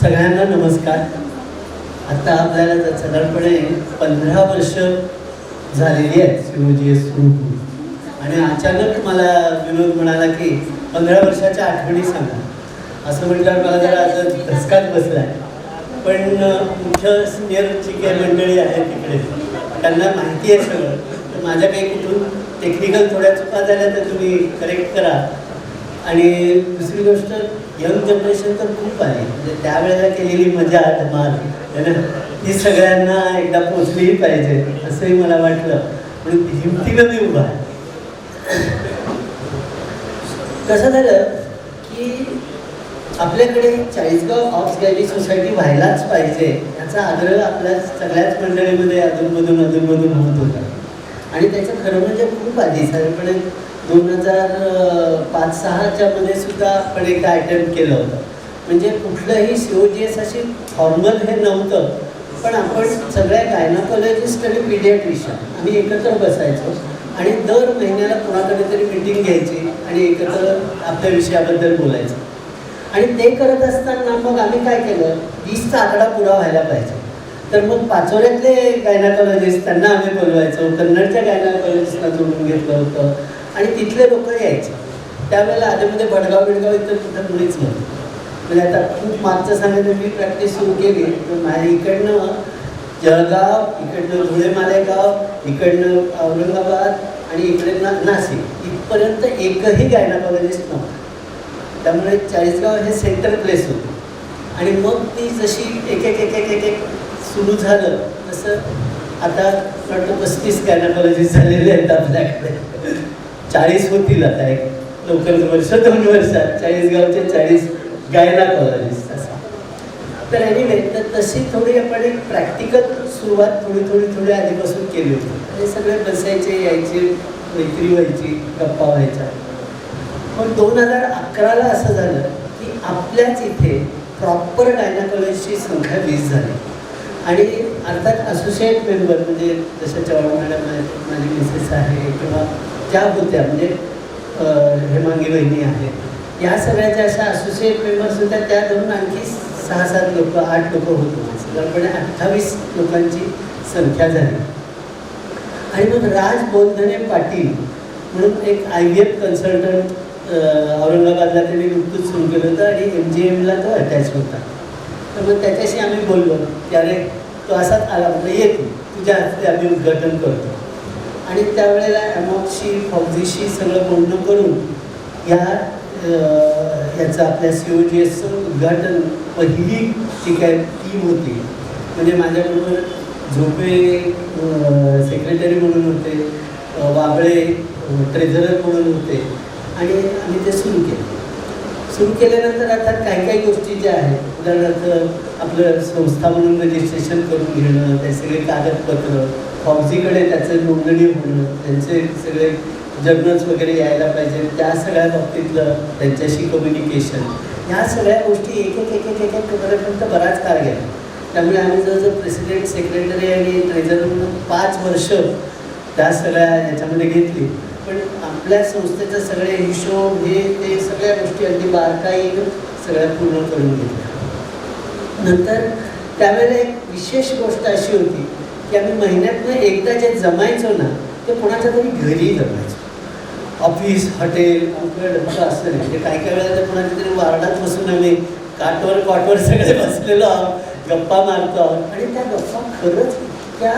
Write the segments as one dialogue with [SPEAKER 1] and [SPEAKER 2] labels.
[SPEAKER 1] सगळ्यांना नमस्कार. आता आपल्याला साधारणपणे 15 वर्ष झालेली आहेत COGS सुरू होऊन, आणि अचानक मला विनोद म्हणाला की 15 वर्षाच्या आठवणी सांगा. असं म्हटल्यावर मला जरा असं धसकाच बसला आहे. पण मुख्य सिनियरची काही मंडळी आहेत तिकडे, त्यांना माहिती आहे सगळं. तर माझ्या काही कुठून टेक्निकल थोड्या चुका झाल्या तर तुम्ही करेक्ट करा. आणि दुसरी गोष्ट, यंग जनरेशन तर खूप आहे, म्हणजे त्यावेळेला केलेली मजा धमाल है ना, ती सगळ्यांना एकदा पोचलीही पाहिजे असंही मला वाटलं. म्हणून हिमतीनं मी उभा आहे. कसं झालं की आपल्याकडे चाळीसगाव ऑप्स गॅलरी सोसायटी व्हायलाच पाहिजे याचा आग्रह आपल्या सगळ्याच मंडळीमध्ये अधूनमधून होत होता. आणि त्याचं खरं म्हणजे खूप आधी साधारणपणे 2005-06च्या मध्ये सुद्धा आपण एक अटेम्प्ट केलं होतं. म्हणजे कुठलंही COGS अशी फॉर्मल हे नव्हतं, पण आपण सगळ्या गायनाकॉलॉजिस्ट आणि पीडियाट्रिशियन आम्ही एकत्र बसायचो आणि दर महिन्याला कोणाकडे तरी मीटिंग घ्यायची आणि एकत्र आपल्या विषयाबद्दल बोलायचं. आणि ते करत असताना मग आम्ही काय केलं, 20चा आकडा पुरा व्हायला पाहिजे. तर मग पाचोऱ्यातले गायनाकॉलॉजिस्ट त्यांना आम्ही बोलवायचो, कन्नडच्या गायनाकॉलॉजिस्टला जोडून घेतलं होतं आणि तिथले लोक यायचे. त्यावेळेला आधीमध्ये भडगाव इतर कुठं मुळीच नव्हतं. म्हणजे आता खूप मागचं सांगायचं, मी प्रॅक्टिस सुरू केली तर माझ्या इकडनं जळगाव, इकडनं धुळे मालेगाव, इकडनं औरंगाबाद आणि इकडे नाशिक इथपर्यंत एकही गायनाकॉलॉजिस्ट नव्हता. त्यामुळे चाळीसगाव हे सेंटर प्लेस होतं. आणि मग ती जशी एक एक सुरू झालं तसं आता वाटतं 35 गायनाकॉलॉजिस्ट झालेले आहेत आपल्याकडे. 40 होतील आता, एक लवकर वर्ष 2 वर्षात 40गावचे 40 गायनाकॉलॉजिस्ट असं. तर एनिवे, तर तशी थोडी आपण एक प्रॅक्टिकल सुरुवात थोडी आधीपासून केली होती. आणि सगळे बसायचे, यायचे, मैत्री व्हायची, गप्पा व्हायच्या. मग 2011ला असं झालं की आपल्याच इथे प्रॉपर गायनाकॉलॉजिस्टची संख्या 20 झाली. आणि अर्थात असोसिएट मेंबर म्हणजे जसं चव्हाण मॅडम आहेत, माझी मिसेस आहे, किंवा ज्या होत्या म्हणजे हेमांगी बहिणी आहेत, या सगळ्याच्या अशा असोसिएट मेंबर्स होत्या. त्या धरून आणखी 6-7 लोक, 8 लोक होतो. साधारणपणे 28 लोकांची संख्या झाली. आणि मग राज बोलधने पाटील म्हणून एक IVF कन्सल्टंट औरंगाबादला त्यांनी नुकतंच सुरू केलं होतं आणि MGMला तो अटॅच होता. तर मग त्याच्याशी आम्ही बोललो की अरे तो असाच आला, म्हटलं ये तुझ्या हस्ते आम्ही उद्घाटन करतो. आणि त्यावेळेला अमॉक्सशी, फौजीशी सगळं बोलणं करून याचं आपल्या COGSचं उद्घाटन पहिली जी काय टीम होती, म्हणजे माझ्याबरोबर झोपे सेक्रेटरी म्हणून होते, वाबळे ट्रेझरर म्हणून होते, आणि आम्ही ते सुरू केल्यानंतर आता काही गोष्टी ज्या आहेत, उदाहरणार्थ आपलं संस्था म्हणून रजिस्ट्रेशन करून घेणं, ते सगळे कागदपत्र, फौजीकडे त्याचं नोंदणी होणं, त्यांचे सगळे जर्नल्स वगैरे यायला पाहिजे, त्या सगळ्या बाबतीतलं त्यांच्याशी कम्युनिकेशन, ह्या सगळ्या गोष्टी एक करेपर्यंत बराच काळ गेला. त्यामुळे आम्ही जवळजवळ प्रेसिडेंट, सेक्रेटरी आणि ट्रेझरर म्हणून 5 वर्ष त्या सगळ्या ह्याच्यामध्ये घेतली. पण आपल्या संस्थेचे सगळे हिशोब, हे ते सगळ्या गोष्टी अगदी बारकाईनं सगळ्या पूर्ण करून घेतल्या. नंतर त्यावेळेला एक विशेष गोष्ट अशी होती की आम्ही महिन्यातनं एकदा जे जमायचो ना, ते कोणाच्या तरी घरी जमायचो. ऑफिस, हॉटेल, आमचं असं नाही. म्हणजे काही वेळेला तर कोणाच्या तरी वार्डात बसून आम्ही काटवर सगळे बसलेलो आहोत, गप्पा मारतो आहोत. आणि त्या गप्पा खरंच इतक्या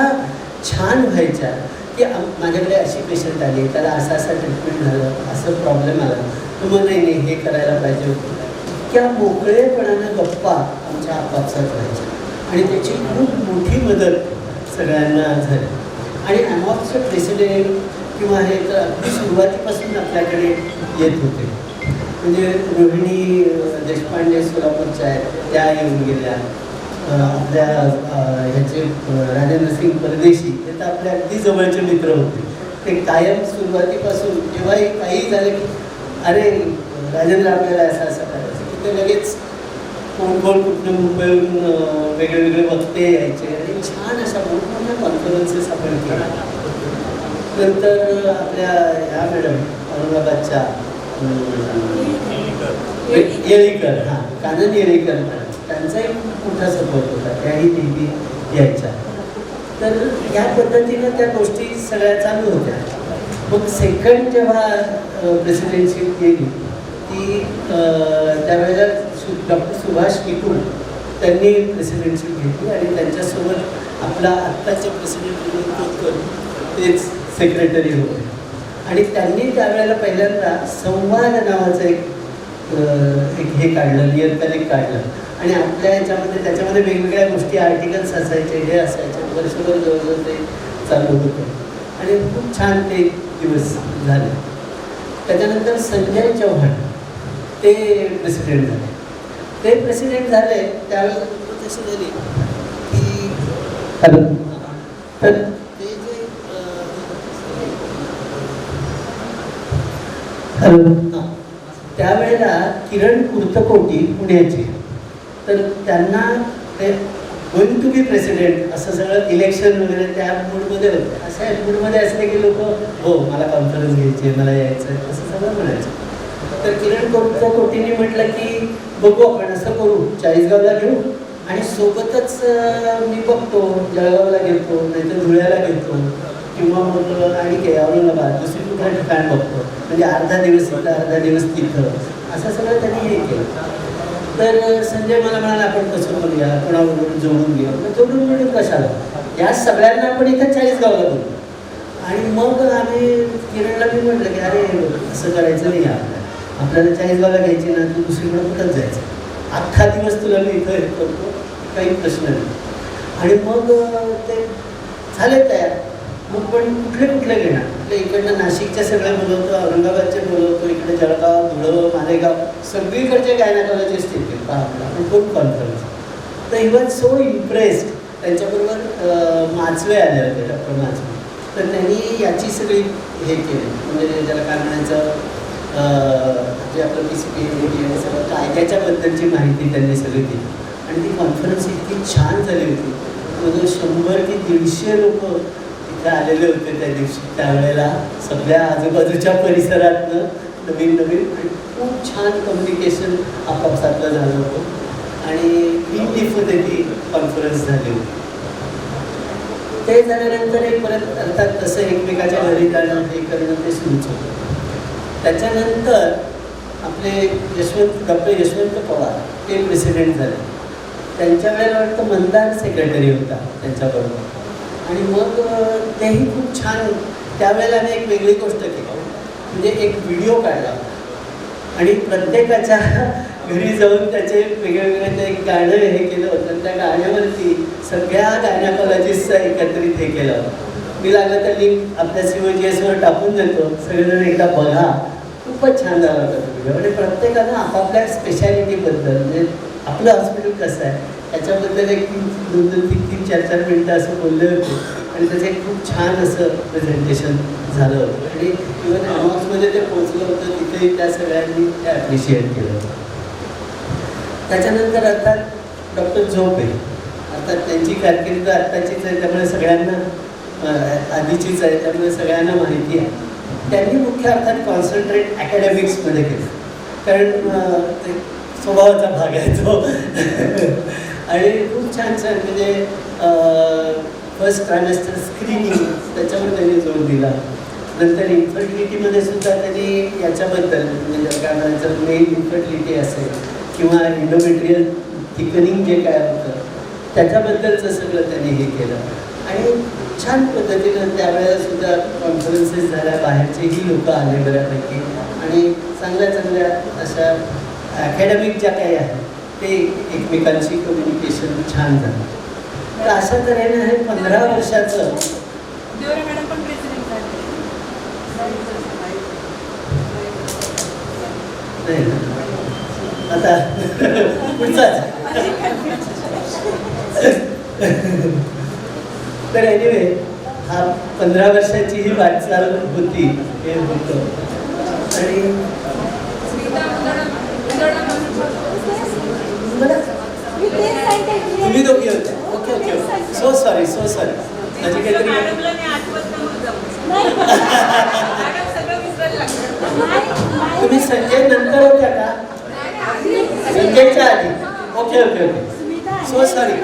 [SPEAKER 1] छान व्हायच्या की माझ्याकडे अशी पेशंट आली, त्याला असा ट्रीटमेंट झालं, असं प्रॉब्लेम आला, तर मग नाही हे करायला पाहिजे होतं. इतक्या मोकळेपणानं गप्पा आमच्या आपापसात व्हायच्या आणि त्याची खूप मोठी मदत सगळ्यांना झाली. आणि अमॉक्सचे प्रेसिडेंट किंवा हे तर अगदी सुरुवातीपासून आपल्याकडे येत होते. म्हणजे रोहिणी देशपांडे सोलापूरच्या आहेत, त्या येऊन गेल्या. आपल्या ह्याचे राजेंद्र सिंग परदेशी, हे तर आपल्या अगदी जवळचे मित्र होते. ते कायम सुरुवातीपासून जेव्हाही काही झालं की अरे राजेंद्र आपल्याला असं करायचं, की ते लगेच कोण कुठनं मुंबईहून वेगळे वक्ते यायचे आणि छान अशा मोठमोठ्या कॉन्फरन्सेस आपण केल्या. नंतर आपल्या ह्या मॅडम औरंगाबादच्या येळीकर, कानन येळीकर, त्यांचाही खूप मोठा सपोर्ट होता, त्याही नेहमी यायच्या. तर ह्या पद्धतीनं त्या गोष्टी सगळ्या चालू होत्या. मग सेकंड जेव्हा प्रेसिडेन्शिप गेली ती त्यावेळेला डॉक्टर सुभाष निकुल त्यांनी प्रेसिडेन्शिप घेतली आणि त्यांच्यासोबत आपला आत्ताचे प्रेसिडेंट विनोद कोतकर तेच सेक्रेटरी होते. आणि त्यांनी त्यावेळेला पहिल्यांदा संवाद नावाचं एक हे काढलं, नियतकालिक काढलं. आणि आपल्या ह्याच्यामध्ये त्याच्यामध्ये वेगवेगळ्या गोष्टी आर्टिकल्स असायचे, हे असायचे, वर्षभर जवळजवळ ते चालू होतं आणि खूप छान ते दिवस झाले. त्याच्यानंतर संजय चव्हाण ते प्रेसिडेंट झाले. ते प्रेसिडेंट झाले त्यावेळेला तशी झाली की हॅलो तर ते जे हॅलो त्यावेळेला किरण कुर्तकोटी पुण्याची, तर त्यांना ते गोइंग टू बी प्रेसिडेंट असं सगळं इलेक्शन वगैरे त्या मूडमध्ये होते. अशा मूडमध्ये असले की लोक हो मला कॉन्फरन्स घ्यायची आहे, मला यायचं आहे असं सगळं म्हणायचं. तर किरण कुर्तकोटींनी म्हटलं की बघू आपण असं करू, चाळीसगावला घेऊ आणि सोबतच मी बघतो जळगावला घेतो, नाहीतर धुळ्याला घेतो किंवा मग आणि काय औरंगाबाद दुसरी कुठल्या ठिकाण बघतो, म्हणजे अर्धा दिवस इथं अर्धा दिवस तिथं असं सगळं त्यांनी हे केलं. तर संजय मला म्हणाला आपण कसं करूया, कोणाबरोबर जोडून घेऊ. जोडून मिळून कशाला, या सगळ्यांना आपण इथं चाळीसगावला बोलू. आणि मग आम्ही किरणला मी म्हटलं की अरे असं करायचं नाही, आपल्याला चाळीसगावला घ्यायची ना, तू दुसरीकडे कुठंच जायचं, अख्खा दिवस तुला मी इथं हे करतो, काही प्रश्न नाही. आणि मग ते झाले तयार. मग पण कुठले घेणार, आपल्या इकडनं नाशिकचे सगळे बोलवतो, औरंगाबादचे बोलवतो, इकडे जळगाव, धुळं, मालेगाव सगळीकडचे गायनाकॉलॉजिस्ट येतील पहा आपण कोण कॉन्फरन्स. तर ही वॉज सो इम्प्रेस्ड. त्यांच्याबरोबर माचवे आले होते, डॉक्टर माचवे. तर त्यांनी याची सगळी हे केली, म्हणजे ज्याला काय म्हणायचं जे आपलं PCPA आणि सगळं कायद्याच्या बद्दलची माहिती त्यांनी सगळी दिली. आणि ती कॉन्फरन्स इतकी छान झाली होती. म्हणजे 100 की 150 लोक इथे आलेले होते त्या दिवशी. त्यावेळेला सगळ्या आजूबाजूच्या परिसरातनं नवीन आणि खूप छान कम्युनिकेशन आपापसातलं झालं होतं आणि ब्युटिफुल ती कॉन्फरन्स झाली होती. ते झाल्यानंतर एक परत अर्थात तसं एकमेकाच्या घरी जाणं हे करणं ते सुरूच होतं. त्याच्यानंतर आपले डॉक्टर यशवंत पवार ते प्रेसिडेंट झाले. त्यांच्या वेळेला वाटतं मंदार सेक्रेटरी होता त्यांच्याबरोबर. आणि मग तेही खूप छान. त्यावेळेला आम्ही एक वेगळी गोष्ट केली, म्हणजे एक व्हिडिओ काढला आणि प्रत्येकाच्या घरी जाऊन त्याचे वेगवेगळे ते एक गाणं हे केलं होतं. त्या गाण्यावरती सगळ्या गायनाकॉलॉजिस्टचा एकत्रित हे केलं होतं. मी लागलं तर लिंक आपल्या COGSवर टाकून देतो, सगळेजण एकदा बघा. खूपच छान झाला होता तो व्हिडिओ. म्हणजे प्रत्येकानं आपापल्या स्पेशालिटीबद्दल, म्हणजे आपलं हॉस्पिटल कसं आहे त्याच्याबद्दल एक 2-3 4 मिनटं असं बोलले होते. आणि त्याचं एक खूप छान असं प्रेझेंटेशन झालं होतं. आणि इव्हन अनॉन्समध्ये ते पोचलं होतं, तिथेही त्या सगळ्यांनी ते ॲप्रिशिएट केलं होतं. त्याच्यानंतर अर्थात डॉक्टर झोपे, अर्थात त्यांची कारकीर्द आत्ताचीच आहे त्यामुळे सगळ्यांना आधीचीच आहे त्यामुळे सगळ्यांना माहिती आहे. त्यांनी मुख्य अर्थात कॉन्सन्ट्रेट ॲकॅडमिक्समध्ये केलं, कारण ते स्वभावाचा भाग आहे तो. आणि खूप छान म्हणजे फर्स्ट ट्रायमेस्टर स्क्रीनिंग त्याच्यावर त्यांनी जोर दिला. नंतर इन्फर्टिलिटीमध्ये सुद्धा त्यांनी याच्याबद्दल, म्हणजे काय म्हणायचं मेल इन्फर्टिलिटी असेल किंवा इंडोमेट्रियल थिकनिंग जे काय होतं त्याच्याबद्दलचं सगळं त्यांनी हे केलं. आणि छान पद्धतीनं त्यावेळेला सुद्धा कॉन्फरन्सेस झाल्या, बाहेरचेही लोक आले बऱ्यापैकी. आणि चांगल्या अशा अकॅडमिक ज्या काही आहेत ते एकमेकांशी कम्युनिकेशन छान झालं. तर अशा तऱ्हेने हे 15 वर्षाचं नाही ना आता पुढचाच. तर एनिवे हा 15 वर्षाची ही वाटचाल होती, हे होतं. आणि तुम्ही दोघी होत्या. ओके सो सॉरी माझी काहीतरी तुम्ही संजय नंतर होत्या का? संजयच्या आधी. Okay okay okay. So sorry.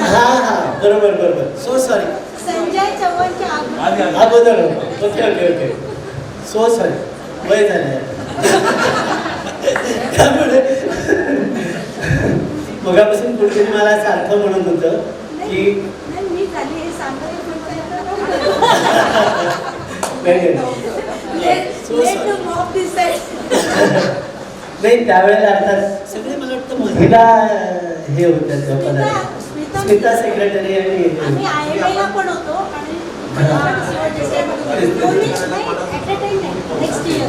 [SPEAKER 1] हां हां बरोबर बरोबर. So sorry.
[SPEAKER 2] संजय चव्हाणच्या
[SPEAKER 1] अगोदर होतो. Okay okay okay. So sorry. वय झालं त्यामुळे मगापासून कुठेतरी मला सारखं म्हणत होतं की
[SPEAKER 2] मी झाली हे सांगायला
[SPEAKER 1] नाही त्यावेळेला अर्थात सगळे मला वाटतं महिला हे होत्या त्या पदाला. स्मिता सेक्रेटरी आणि
[SPEAKER 2] आम्ही IMA ला पण होतो आणि नेक्स्ट इयर.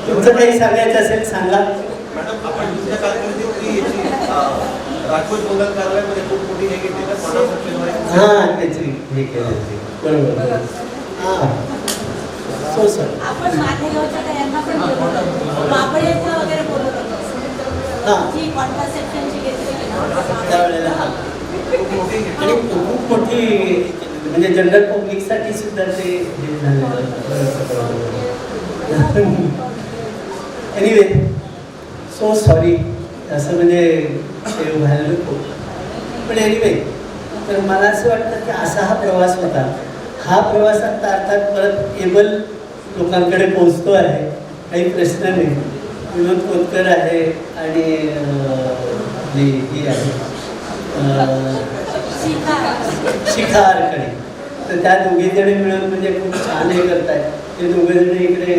[SPEAKER 1] तुमचं काही सांगायचं असेल सांगा.
[SPEAKER 3] मॅडम आपण दुसऱ्या कारकिर्दीत राजकोट मंगल कार्यालयामध्ये खूप मोठी हे घेतली ना
[SPEAKER 1] हां त्याची हे केलं बरोबर. हां सो सर
[SPEAKER 2] आपण माथेगावच्या यांना पण बाबळेचं वगैरे बोलत होतो.
[SPEAKER 1] हां
[SPEAKER 2] जी कॉन्ट्रासेप्शनची घेतली
[SPEAKER 1] त्यावेळेला हां आणि खूप मोठी म्हणजे जनरल पब्लिकसाठी सुद्धा ते हे झालेलं. एनिवे सो सॉरी असं म्हणजे ते व्हायला नको. पण एनिवे तर मला असं वाटतं की असा हा प्रवास होता. हा प्रवास आता अर्थात परत एबल लोकांकडे पोहोचतो आहे. काही प्रश्न नाही. विनोद कोतकर आहे आणि ही आहे शिखा आरकडे. तर त्या दोघेजणी मिळून म्हणजे खूप छान हे करतायत. ते दोघेजणी इकडे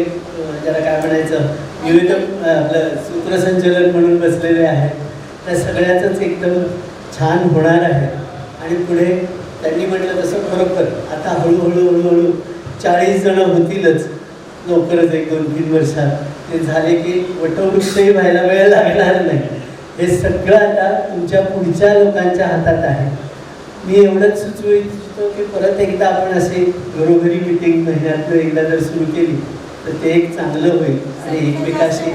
[SPEAKER 1] ज्याला काय म्हणायचं विविध आपलं सूत्रसंचलन म्हणून बसलेले आहेत. त्या सगळ्याचंच एकदम छान होणार आहे. आणि पुढे त्यांनी म्हटलं तसं खरोखर आता हळूहळू हळूहळू 40 जणं होतीलच लवकरच 1-2-3 वर्षात. ते झाले की वटवृक्षही व्हायला वेळ लागणार नाही. हे सगळं आता तुमच्या पुढच्या लोकांच्या हातात आहे. मी एवढंच सुचवू इच्छितो की परत एकदा आपण असे घरोघरी मिटिंग महिन्यातनं एकदा जर सुरू केली तर ते एक चांगलं होईल आणि एकमेकाशी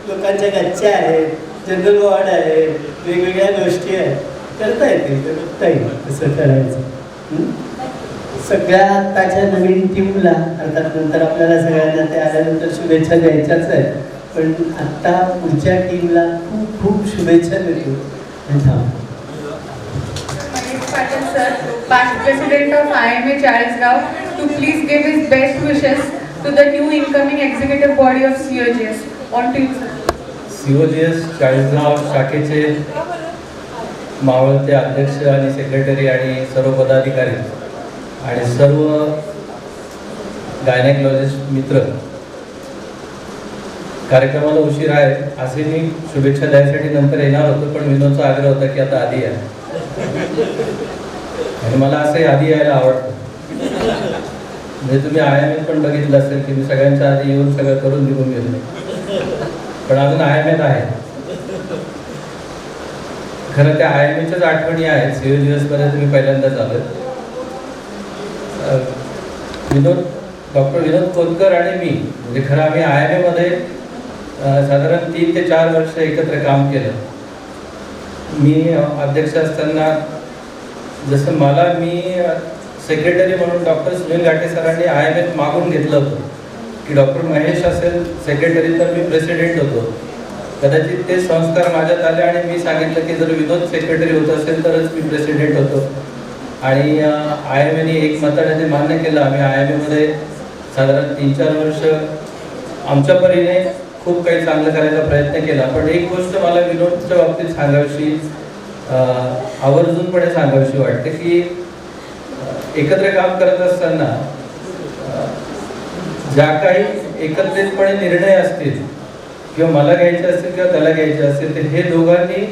[SPEAKER 1] लोकांच्या गच्च्या आहेत, जनरल वॉर्ड आहेत, वेगवेगळ्या गोष्टी आहेत. करता येतील तर बघता येईल कसं करायचं. सगळ्या आत्ताच्या नवीन टीमला अर्थात नंतर आपल्याला सगळ्यांना ते आल्यानंतर शुभेच्छा द्यायच्याच आहेत. पण आत्ता पुढच्या टीमला खूप खूप शुभेच्छा देतो.
[SPEAKER 4] Patel sir, past president of IMA Charisgaon, to please give his best wishes to the new incoming executive body of COGS. On to you, sir.
[SPEAKER 5] COGS Chalisgaon शाखेचे मावळते अध्यक्ष आणि सेक्रेटरी आणि सर्व पदाधिकारी आणि सर्व गायनेकॉलॉजिस्ट मित्र, कार्यक्रमाला उशीर आहे असे मी शुभेच्छा द्यायसाठी नंतर येणार होतो. पण विनोदचा आग्रह होता की आता आधी या आणि मला असंही आधी यायला आवडतं. म्हणजे तुम्ही IMA पण बघितलं असेल की मी सगळ्यांच्या आधी येऊन सगळं करून निघून गेलो. पण अजून IMA आहे. खरं त्या IMAच्याच आठवणी आहेत. COGS पर्यंत मी पहिल्यांदाच आलो. डॉक्टर विनोद कोतकर आणि मी म्हणजे खरं आम्ही IMA मध्ये साधारण 3 ते 4 वर्ष एकत्र काम केलं. मी अध्यक्ष असताना जसं मी सेक्रेटरी म्हणून डॉक्टर सुनील घाटे सरांनी IMA मागून घेतलं होतं की डॉक्टर महेश असेल सेक्रेटरी तर मी प्रेसिडेंट होतो. कदाचित ते संस्कार माझ्यात आले आणि मी सांगितलं की जर विनोद सेक्रेटरी होत असेल तरच मी प्रेसिडेंट होतो. आणि IMAने एकमताने ते मान्य केलं. आम्ही IMA मध्ये साधारण 3-4 वर्ष आमच्या परीने खूप काही चांगलं करायचा प्रयत्न केला. पण एक गोष्ट मला विनोदच्या बाबतीत सांगावीशी आवर्जूनपणे सांगावीशी वाटते की एकत्र काम करत असताना ज्या काही एकत्रितपणे निर्णय असतील किंवा मला घ्यायचे असतील किंवा त्याला घ्यायचे असतील तर हे दोघांनी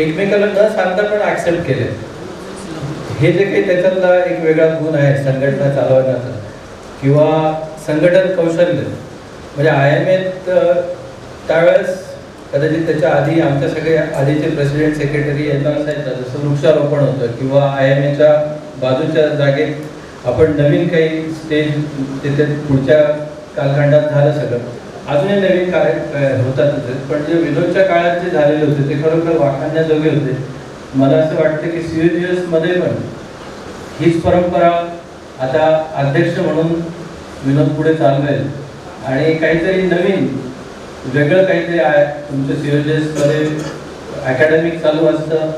[SPEAKER 5] एकमेकाला न सांगता पण ऍक्सेप्ट केले. हे जे काही त्याच्यातला एक वेगळा गुण आहे संघटना चालवण्याचा किंवा संघटन कौशल्य. म्हणजे IMA त्यावेळेस कदाचित त्याच्या आधी आमच्या सगळे आधीचे प्रेसिडेंट सेक्रेटरी यांना असायचं जसं वृक्षारोपण होतं किंवा IMAच्या बाजूच्या जागेत आपण नवीन काही स्टेज तिथे पुढच्या कालखंडात झालं सगळं, अजूनही नवीन कार्य होतातच, पण जे विनोदच्या काळात जे झालेले होते ते खरोखर वाखाणण्याजोगे होते. मला असं वाटतं की CUGS मध्ये पण हीच परंपरा आता अध्यक्ष म्हणून विनोद पुढे चालवेल आणि काहीतरी नवीन वेगळं काहीतरी आहे. तुमच्या CUGS मध्ये अकॅडमिक चालू असतं,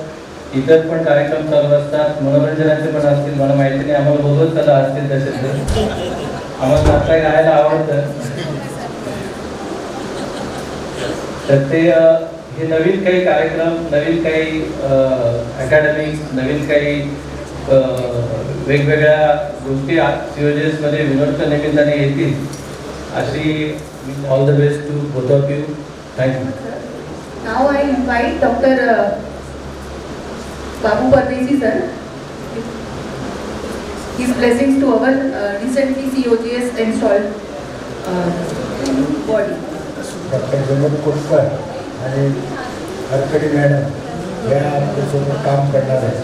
[SPEAKER 5] इतर पण कार्यक्रम चालू असतात, मनोरंजनाचे पण असतील. मला माहिती नाही, आम्हाला बोलवत चला असतील तसे, आम्हाला नाटक गायला आवडतं. तर ते हे नवीन काही कार्यक्रम, नवीन काही अकॅडमिक्स, नवीन काही वेगवेगळ्या गोष्टी CUGS मध्ये विनोदच्या निमित्ताने येतील अशी all the best to both of you. Thank you.
[SPEAKER 4] Now I invite Dr. Babu Pardesi sir. His blessings to our recently CUGS installed body.
[SPEAKER 6] Doctor Vinod Kotkar आणि हरकडी मॅडम या आपल्यासोबत काम करणार आहेत.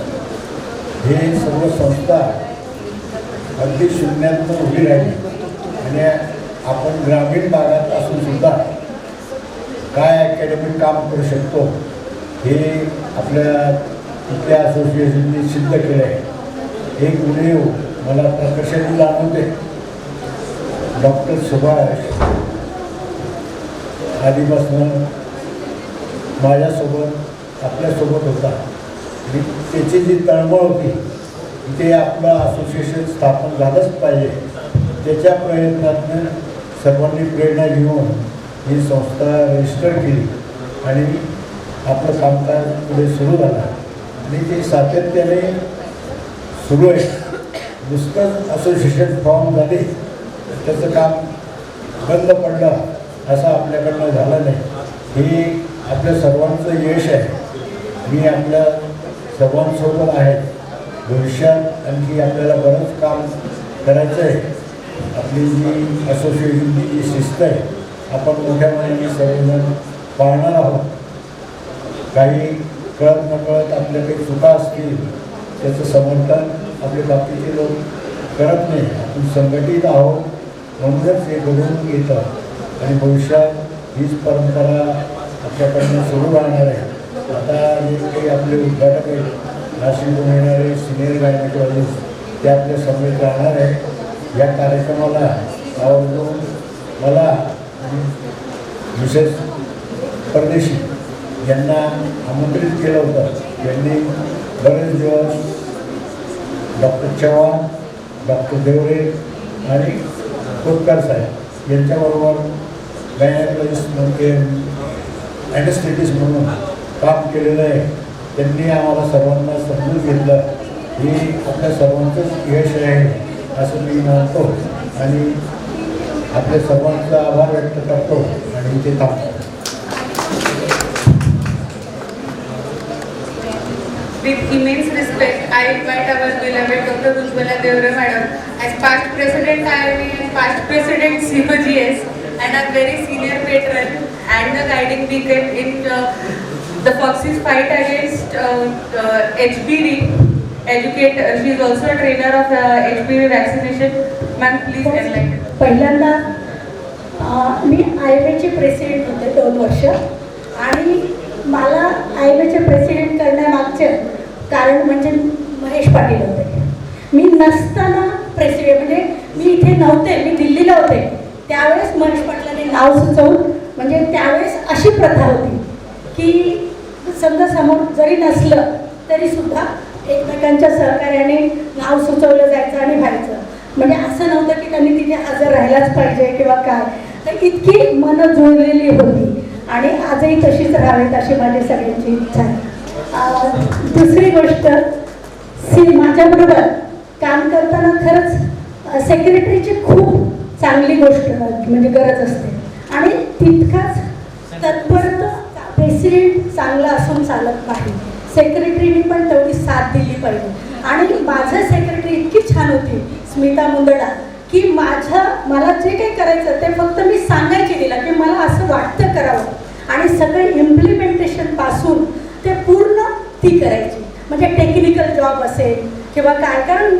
[SPEAKER 6] ही सर्व संस्था अगदी शून्यातून उभी राहिली आणि आपण ग्रामीण भागात असून सुद्धा काय अकॅडमिक काम करू शकतो हे आपल्या इथल्या असोसिएशनने सिद्ध केलं आहे. एक उणीव मला प्रकर्षाने जाणवते. डॉक्टर सुभाष आधीपासून माझ्यासोबत आपल्यासोबत होता. त्याची जी तळमळ होती ते आपलं असोसिएशन स्थापन झालंच पाहिजे, त्याच्या प्रयत्नातून सर्वांनी प्रेरणा घेऊन ही संस्था रजिस्टर केली आणि आपलं कामकाज पुढे सुरू झालं आणि ते सातत्याने सुरू आहे. नुसतंच असोसिएशन फॉर्म झाले त्याचं काम बंद पडलं असं आपल्याकडनं झालं नाही. हे आपल्या सर्वांचं यश आहे. मी आपल्या सर्वांसोबत आहे. भविष्यात आणखी आपल्याला बरंच काम करायचं आहे. आपली जी असोसिएशनची जी शिस्त आहे आपण मोठ्या मनाने सर्वजण पाळणार आहोत. काही कळत नकळत आपल्या काही चुका असतील त्याचं समर्थन आपले बाकीचे लोक करत नाही. आपण संघटित आहोत म्हणूनच हे घडून येतं आणि भविष्यात हीच परंपरा आपल्याकडनं सुरू राहणार आहे. आता जे काही आपले उद्घाटक आहेत, नाशिकहून येणारे सिनियर गायनेकॉलॉजिस्ट ते आपल्या समेत राहणार आहे. या कार्यक्रमाला आवर्जून मला मिसेस परदेशी यांना आमंत्रित केलं होतं. यांनी बरेच दिवस डॉक्टर चव्हाण, डॉक्टर देवरे आणि कोटकर साहेब यांच्याबरोबर गायनेकॉलॉजिस्ट म्हणून ॲनेस्थेटिस्ट म्हणून काम केलेलं आहे. त्यांनी आम्हाला सर्वांना समजून घेतलं. ही आपल्या सर्वांचंच यश आहे असं मी मानतो आणि आपल्या सर्वांचा आभार व्यक्त करतो आणि इथे थांबतो.
[SPEAKER 4] With immense respect, I invite our beloved Dr. Ujjwala Devre Madam as past President IIM and past President CUGS and a very senior veteran and a guiding beacon in the Fox's fight against HPV. Educate. She is also a trainer of HPV vaccination. Ma'am, please enlighten.
[SPEAKER 2] पहिल्यांदा मी IIMचे president होते 2 वर्ष आणि मला IIMचे president करण्यामागचे कारण म्हणजे महेश पाटील होते. मी नसताना president म्हणजे मी इथे नव्हते, मी दिल्लीला होते त्यावेळेस महेश पाटलांनी नाव सुचवून, म्हणजे त्यावेळेस अशी प्रथा होती की संघासमोर जरी नसलं तरी सुद्धा एकमेकांच्या सहकार्याने नाव सुचवलं जायचं आणि व्हायचं. म्हणजे असं नव्हतं की त्यांनी तिथे हजर राहायलाच पाहिजे किंवा काय. तर इतकी मनं जुळलेली होती आणि आजही तशीच राहावीत अशी माझी सगळ्यांची इच्छा आहे. दुसरी गोष्ट, माझ्याबरोबर काम करताना खरंच सेक्रेटरीची खूप चांगली गोष्ट म्हणजे गरज असते आणि तितकाच तत्परता प्रेसिडेंट चांगला असून चालत नाही. सेक्रेटरीने पण तेवढी साथ दिली पाहिजे आणि माझं सेक्रेटरी इतकी छान होती स्मिता मुंदडा की मला जे काही करायचं ते फक्त मी सांगायची तिला की मला असं वाटतं करावं आणि सगळं इम्प्लिमेंटेशन पासून ते पूर्ण ती करायची. म्हणजे टेक्निकल जॉब असेल किंवा काय, कारण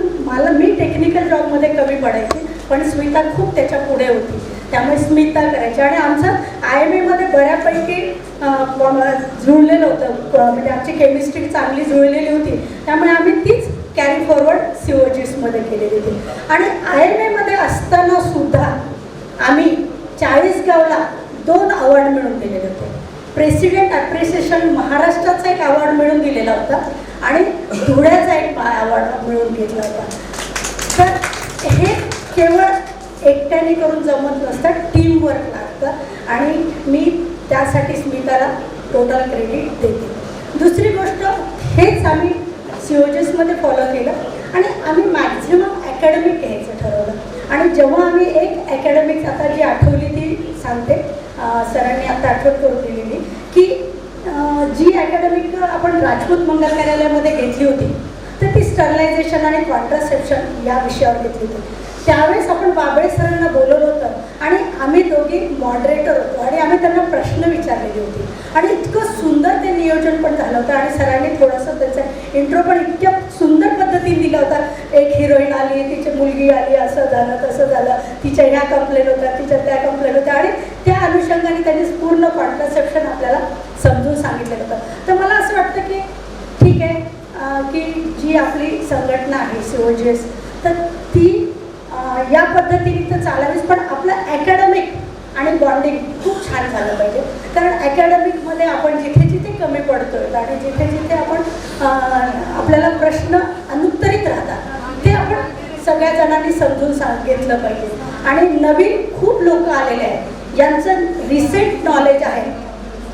[SPEAKER 2] मी टेक्निकल जॉबमध्ये कमी पडायची, पण स्मिता खूप त्याच्या पुढे होती, त्यामुळे स्मिता करायची. आणि आमचं IMA बऱ्यापैकी जुळलेलं होतं, म्हणजे आमची केमिस्ट्री चांगली जुळलेली होती, त्यामुळे आम्ही तीच कॅरी फॉरवर्ड COGSमध्ये केलेली होती. आणि IMA असताना सुद्धा आम्ही 40 गावला 2 अवॉर्ड मिळून दिलेले होते. प्रेसिडेंट ॲप्रिसिएशन महाराष्ट्राचा एक अवॉर्ड मिळून दिलेला होता आणि धुळ्याचा एक अवॉर्ड मिळून घेतला होता. तर हे केवळ एकट्याने करून जमत नसतं, टीमवर्क लागतं आणि मी त्यासाठी स्मिताला टोटल क्रेडिट देते. दुसरी गोष्ट, हेच आम्ही COGSमध्ये फॉलो केलं आणि आम्ही मॅक्झिमम अकॅडमिक घ्यायचं ठरवलं. आणि जेव्हा आम्ही एक अकॅडमिक, आता जी आठवली ती सांगते, सरांनी आता आठवण करून दिलेली, की जी अकॅडमिक आपण राजपूत मंगल कार्यालयामध्ये घेतली होती, तर ती स्टरलायझेशन आणि कॉन्ट्रासेप्शन या विषयावर घेतली होती. त्यावेळेस आपण बाबळे सरांना बोलवलं होतं आणि आम्ही दोघी मॉडरेटर होतो आणि आम्ही त्यांना प्रश्न विचारलेले होते आणि इतकं सुंदर ते नियोजन पण झालं होतं. आणि सरांनी थोडंसं त्याचा इंट्रो पण इतक्या सुंदर पद्धतीने दिला होता. एक हिरोईन आली, तिची मुलगी आली, असं झालं तसं झालं, तिच्या ह्या कंप्लेंट होत्या, तिच्या त्या कंप्लेंट होत्या आणि त्या अनुषंगाने त्यांनी पूर्ण कॉन्ट्रासेप्शन आपल्याला समजून सांगितलेलं होतं. तर मला असं वाटतं की ठीक आहे की जी आपली संघटना आहे COGS, तर ती या पद्धतीने तर चालावीच, पण आपलं अकॅडमिक आणि बॉन्डिंग खूप छान झालं पाहिजे. कारण अकॅडमिकमध्ये आपण जिथे जिथे कमी पडतोय आणि जिथे जिथे आपण आपल्याला प्रश्न अनुत्तरित राहतात, ते आपण सगळ्या जणांनी समजून घेतलं पाहिजे. आणि नवीन खूप लोक आलेले आहेत, यांचं रिसेंट नॉलेज आहे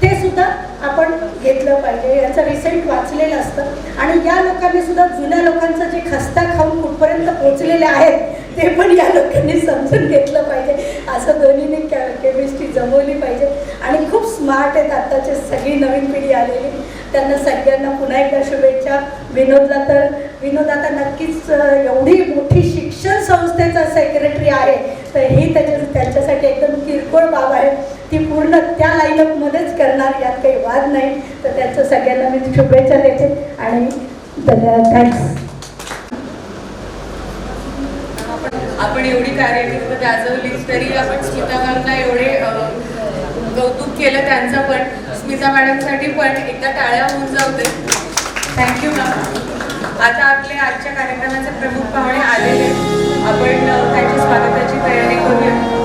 [SPEAKER 2] ते सुद्धा आपण घेतलं पाहिजे. यांचं रिसेंट वाचलेलं असतं आणि या लोकांनी सुद्धा जुन्या लोकांचं जे खस्ता खाऊन कुठपर्यंत पोचलेले आहेत ते पण या लोकांनी समजून घेतलं पाहिजे. असं दोन्हीने केमिस्ट्री जमवली पाहिजे. आणि खूप स्मार्ट आहेत आत्ताची सगळी नवीन पिढी आलेली, त्यांना सगळ्यांना पुन्हा एकदा शुभेच्छा. विनोद आता नक्कीच एवढी मोठी शिक्षण संस्थेचा सेक्रेटरी आहे, तर ही त्यांच्यासाठी एकदम किरकोळ बाब आहे, ती पूर्ण त्या लाईनअपमध्येच करणार, यात काही वाद नाही. तर त्यांचं सगळ्यांना मी शुभेच्छा देते आणि थँक्स.
[SPEAKER 4] आपण एवढी कार्यकिर्द गाजवली तरी आपण स्मिता मॅमला एवढे कौतुक केलं त्यांचं, पण स्मिता मॅडमसाठी पण एकदा टाळ्या होऊन जाऊ दे. Thank you ma'am. आता आपले आजच्या कार्यक्रमाचे प्रमुख पाहुणे आलेले, आपण त्यांच्या स्वागताची तयारी करूया.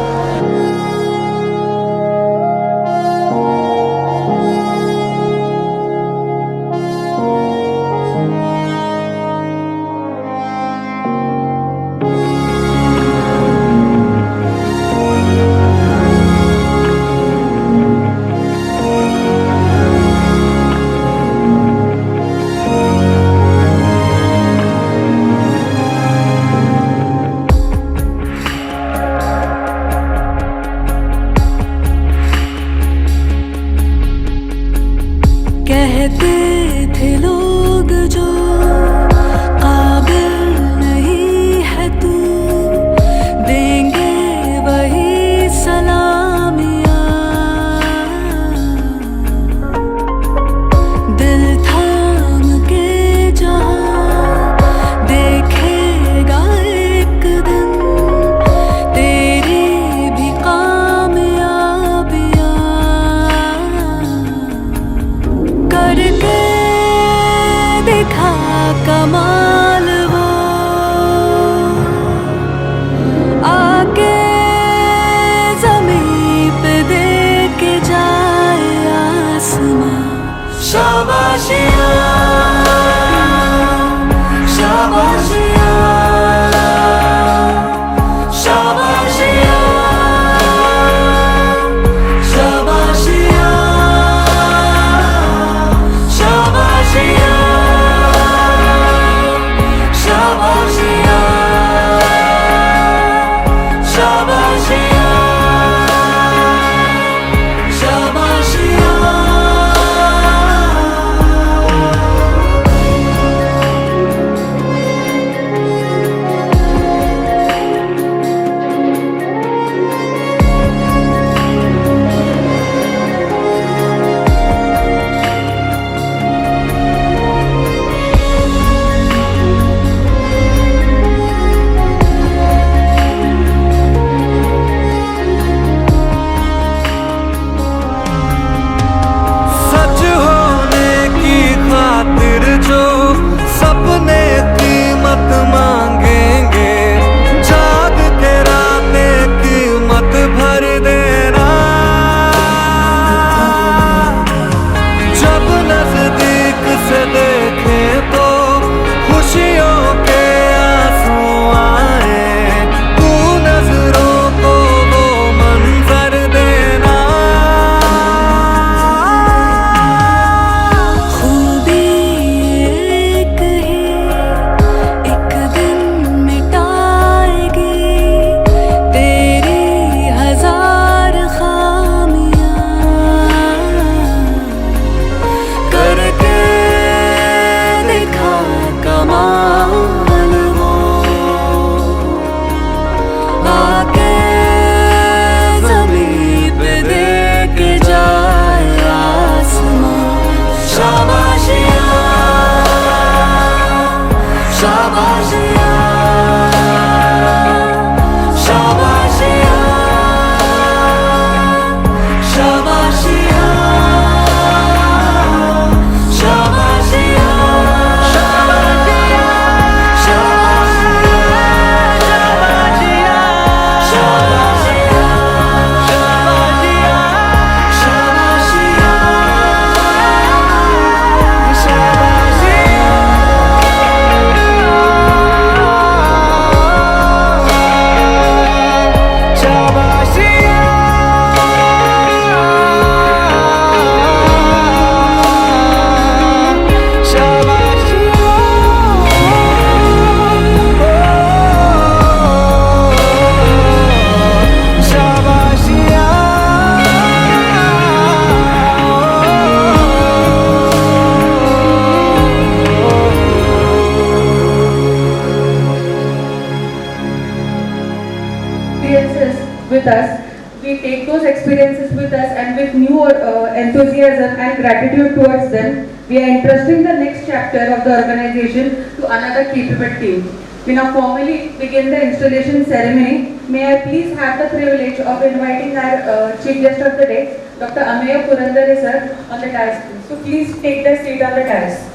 [SPEAKER 4] experiences with us. We take those experiences with us and with new enthusiasm and gratitude towards them, we are entrusting the next chapter of the organization to another capable team. We now formally begin the installation ceremony. May I please have the privilege of inviting our chief guest of the day, Dr. Ameya Purandare sir, on the dais. So please take the seat on the dais.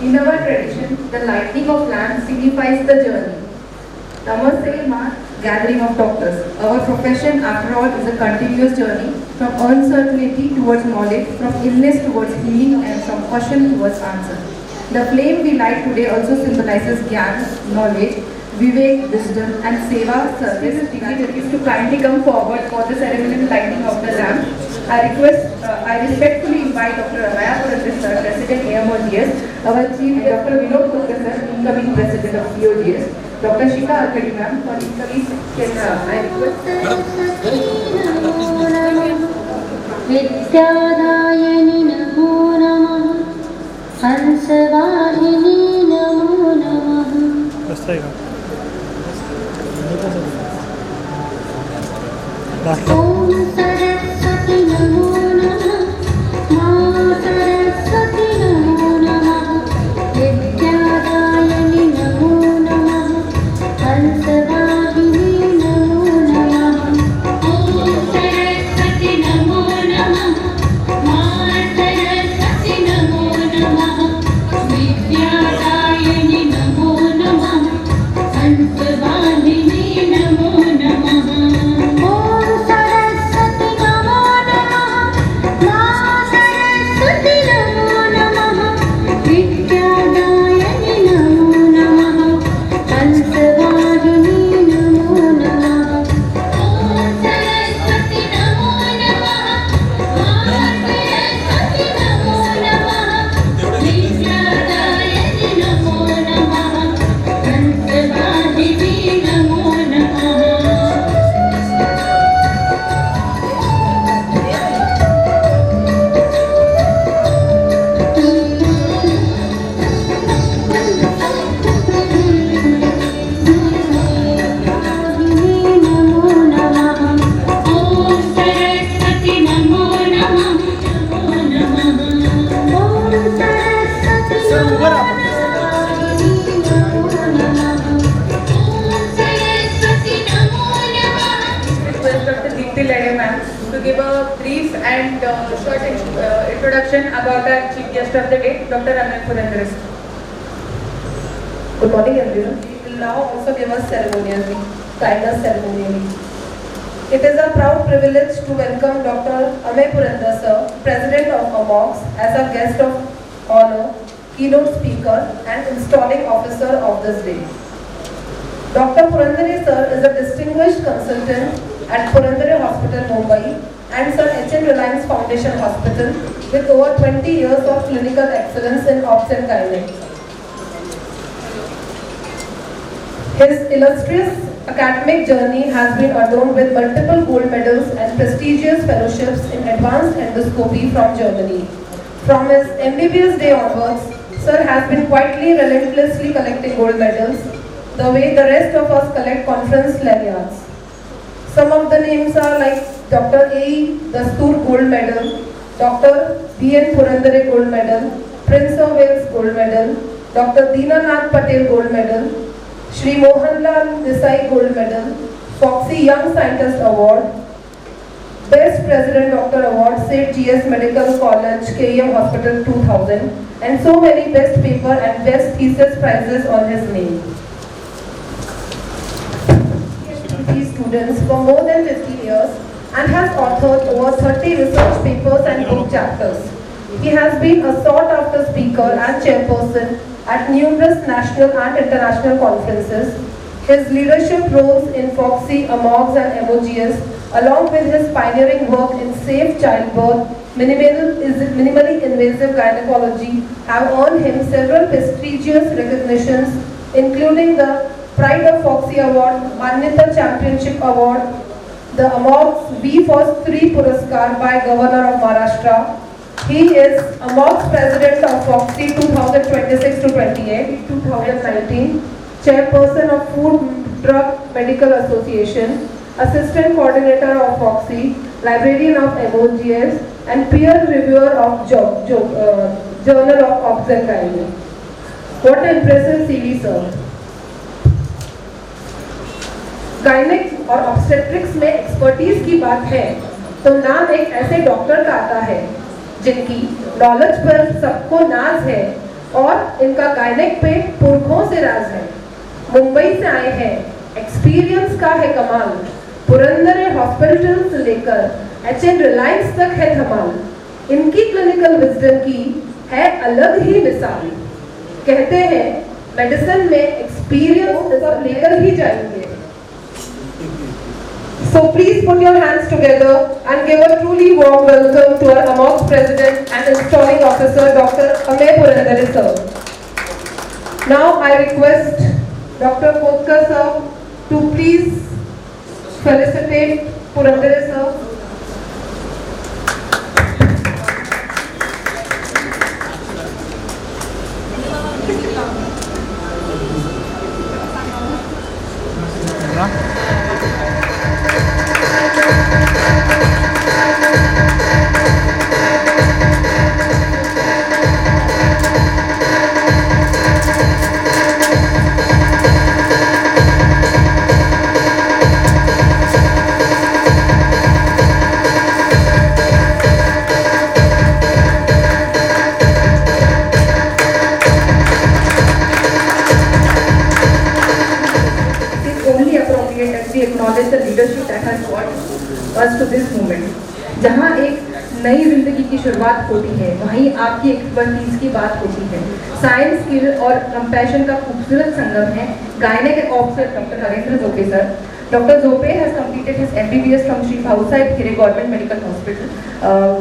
[SPEAKER 4] In our tradition, the lighting of lamps signifies the journey. Namaste Ma, gathering of doctors. Our profession, after all, is a continuous journey from uncertainty towards knowledge, from illness towards healing, and from caution towards answer. The flame we light today also symbolizes Gyan, knowledge, Vivek, wisdom, and Seva, service. Dignitaries to kindly come forward for the ceremonial lighting of the lamp. I respectfully invite Dr. Ameya Purandare sir, President AMOGS, our Chief Dr. Vinod Kotkar sir, incoming President of COGS, Dr. Shika Arkadi ma'am, for incoming Kendra. I request.
[SPEAKER 7] विद्यादायनि नमो नमः हंसवाहिनी नमो नमः ॐ सरस्वती नमो नमः मा सरस्वती नमो नमः विद्यादायनि नमो नमः हंसवाहिनी नमो नमः ॐ सरस्वती नमो नमः मा सरस्वती नमो नमः विद्यादायनि नमो नमः हंसवाहिनी नमो नमः ॐ सरस्वती नमो नमः मा सरस्वती नमो नमः विद्यादायनि नमो नमः हंसवाहिनी नमो नमः ॐ सरस्वती नमो नमः मा सरस्वती नमो नमः विद्यादायनि नमो नमः हंसवाहिनी नमो नमः नमो नमः ॐ सरस्वती नमो नमः नमो नमः ॐ सरस्वती नमो
[SPEAKER 4] Request Dr. Deepti Lede ma'am to give a brief and short introduction about our chief guest of the day, Dr. Ameya Purandare sir.
[SPEAKER 8] Good morning everyone. We will now also give us ceremonially, guide us ceremonially. It is a proud privilege to welcome Dr. Ameya Purandare sir, President of AMOGS, as a guest of honor, keynote speaker and installing officer of this day. Dr. Purandare sir is a distinguished consultant at Purandare Hospital, Mumbai and Sir H.N. Reliance Foundation Hospital with over 20 years of clinical excellence in obs and gynec. His illustrious academic journey has been adorned with multiple gold medals and prestigious fellowships in advanced endoscopy from Germany. From his MBBS day onwards, Sir has been quietly, relentlessly collecting gold medals, the way the rest of us collect conference lanyards. Some of the names are like Dr. A. Dastoor Gold Medal, Dr. B.N. Purandare Gold Medal, Prince of Wales Gold Medal, Dr. Deenanath Patel Gold Medal, Shri Mohanlal Desai Gold Medal, Foxy Young Scientist Award, Best President Doctor Award, St. G.S. Medical College, KEM Hospital 2000, and so many best paper and best thesis prizes on his name. These students for more than 50 years and has authored over 30 research papers and book chapters. He has been a sought-after speaker and chairperson at numerous national and international conferences. His leadership roles in FOXY, AMOGS and MOGS, along with his pioneering work in safe childbirth, minimally invasive gynecology, have earned him several prestigious recognitions, including the Pride of FOXY Award, Manyata Championship Award, the AMOGS V for Stree Puraskar by Governor of Maharashtra, He is AMOX President of FOXY 2026 to 28, 2019, Chairperson of Food Drug Medical Association, Assistant Coordinator of FOXY, Librarian of MOGS, and Peer Reviewer of Journal of Obs and Gynae. What an impressive CV, sir. Gynaec और obstetrics में expertise की बात है तो नाम एक ऐसे doctor का आता है जिनकी नॉलेज पर सबको नाज है और इनका गायनेक पे पुरखों से राज है। मुंबई से आए हैं, एक्सपीरियंस का है कमाल, पुरंदर हॉस्पिटल से लेकर HN रिलायंस तक है धमाल। इनकी क्लिनिकल विजडम की है अलग ही मिसाल। कहते हैं मेडिसिन में एक्सपीरियंस सब लेकर ही जाएंगे। So please put your hands together and give a truly warm welcome to our AMOX President and Installing Officer, Dr. Amey Purandare sir. Now I request Dr. Kotkar sir to please felicitate Purandare sir.
[SPEAKER 9] Acknowledge the leadership that has brought us to this moment. जहाँ एक नई जिंदगी की शुरुआत होती है वहीं आपकी एक्सपर्टीज की बात होती है। साइंस, स्किल और कंपैशन का खूबसूरत संगम है। Gynaec officer doctor Narendra Zope sir. Dr. Zope has completed his MBBS from Sri Bhausaheb Khire Government Medical Hospital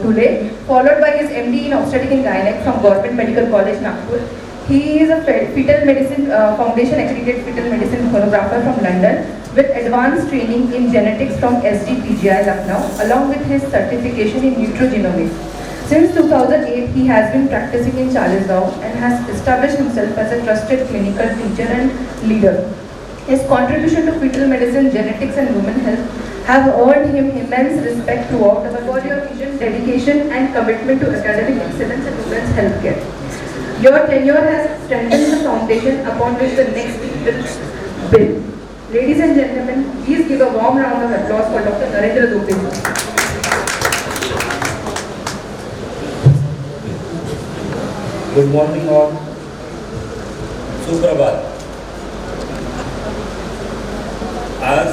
[SPEAKER 9] today, followed by his MD in Obstetric and Gynec from Government Medical College Nagpur. He is a fetal medicine foundation accredited fetal medicine sonographer from London with advanced training in genetics from SDPGI Lucknow, along with his certification in nutrigenomics. Since 2008, he has been practicing in Charleston and has established himself as a trusted clinical teacher and leader. His contribution to fetal medicine, genetics and women health have earned him immense respect throughout our for your vision, dedication and commitment to academic excellence and women's healthcare. Your tenure has strengthened the foundation upon which the next people build. Ladies and gentlemen, please give a warm round of applause for Dr. Narendra Zope.
[SPEAKER 5] Good morning all. सुप्रभात. आज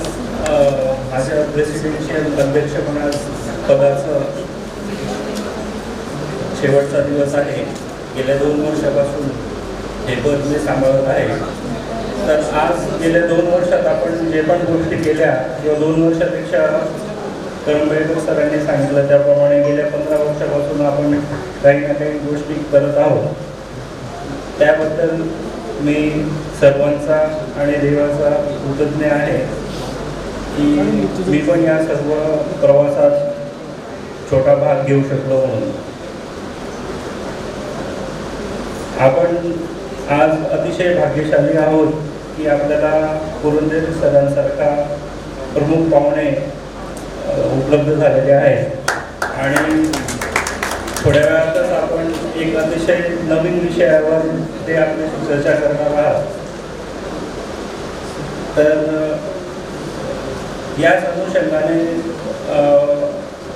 [SPEAKER 5] माझ्या presidential अध्यक्षपदाचा शेवटचा दिवस आहे. गेल्या 2 वर्षापासून हे पद मी सांभाळत आहे. तर आज गेल्या 2 वर्षात आपण जे पण गोष्टी केल्या किंवा 2 वर्षापेक्षा करंबेळकर सरांनी सांगितलं त्याप्रमाणे गेल्या 15 वर्षापासून आपण काही ना काही गोष्टी करत आहोत. त्याबद्दल मी सर्वांचा आणि देवाचा कृतज्ञ आहे की मी पण या सर्व प्रवासात छोटा भाग घेऊ शकलो म्हणून. आपण आज अतिशय भाग्यशाली आहोत की आपल्याला पुरंदरे सरांसारखा प्रमुख पाहुणे उपलब्ध झालेले आहेत आणि थोड्या वेळातच आपण एक अतिशय नवीन विषयावर ते आपल्याशी चर्चा करणार आहात. तर याच अनुषंगाने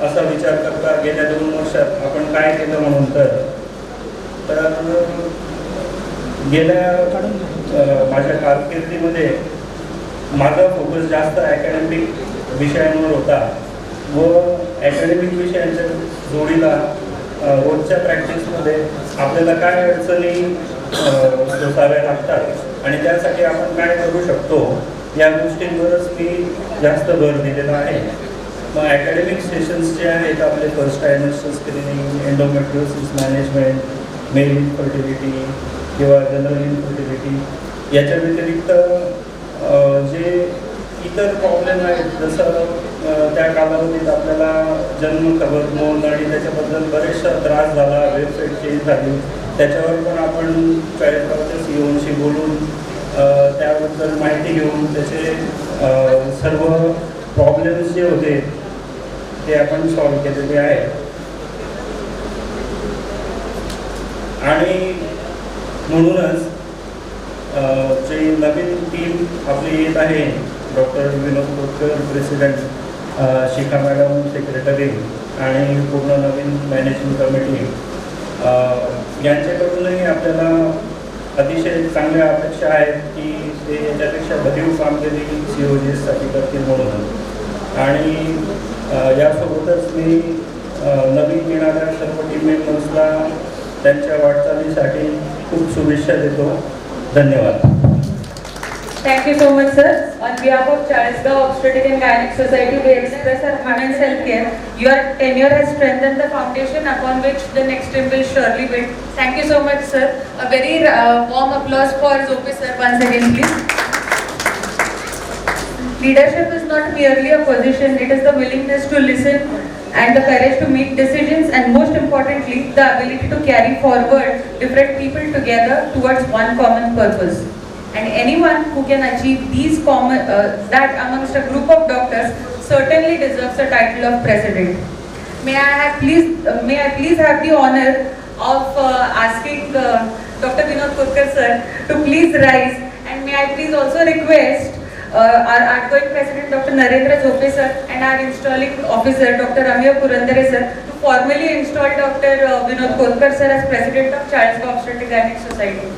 [SPEAKER 5] असा विचार करता गेल्या 2 वर्षात आपण काय केलं म्हणून तर गेल्या माझ्या कारकिर्दीमध्ये माझा फोकस जास्त अकॅडमिक विषयांवर होता व अकॅडमिक विषयांच्या जोडीला रोजच्या प्रॅक्टिसमध्ये आपल्याला काय अडचणी सोसाव्या लागतात आणि त्यासाठी आपण काय करू शकतो या गोष्टींवरच मी जास्त भर दिलेला आहे. मग अकॅडमिक सेशन्स जे आहेत आपले first trimester screening, endometriosis management, male infertility किंवा जनरल इनफर्टिलिटी याच्या व्यतिरिक्त जे इतर प्रॉब्लेम आहेत जसं त्या कालावधीत आपल्याला जन्म खबर नोंद आणि त्याच्याबद्दल बरेचसा त्रास झाला, वेबसाईट चेंज झाली, त्याच्यावर पण आपण चाळीसगावच्या सीओशी बोलून त्याबद्दल माहिती घेऊन त्याचे सर्व प्रॉब्लेम्स जे होते ते आपण सॉल्व्ह केलेले आहे. आणि म्हणूनच जे नवीन टीम आपली येत आहे, doctor Vinod Kotkar president, Shikha madam secretary आणि पूर्ण नवीन मॅनेजिंग कमिटी यांच्याकडूनही आपल्याला अतिशय चांगल्या अपेक्षा आहेत की ते याच्यापेक्षा भरीव कामगिरी COGSसाठी करतील म्हणून. आणि यासोबतच मी नवीन येणाऱ्या सर्व टीम मेंबर्सला त्यांच्या वाटचालीसाठी खूप शुभेच्छा देतो. धन्यवाद.
[SPEAKER 4] Thank you so much, sir. On behalf of Charlesgao Obstetric and Gynec Society, we express our honest healthcare. Your tenure has strengthened the foundation upon which the next team will surely build. Thank you so much, sir. A very warm applause for Zope sir once again, please. Leadership is not merely a position; it is the willingness to listen and the courage to make decisions, and most importantly, the ability to carry forward different people together towards one common purpose. And anyone who can achieve these that amongst a group of doctors certainly deserves the title of president. May I please have the honor of asking Dr. Vinod Kotkar sir to please rise, and may I please also request our outgoing president Dr. Narendra Zope sir and our installing officer Dr. Ramya Purandare sir to formally install Dr. Vinod Kotkar sir as president of Charlesgao Obstetric Gynec Society.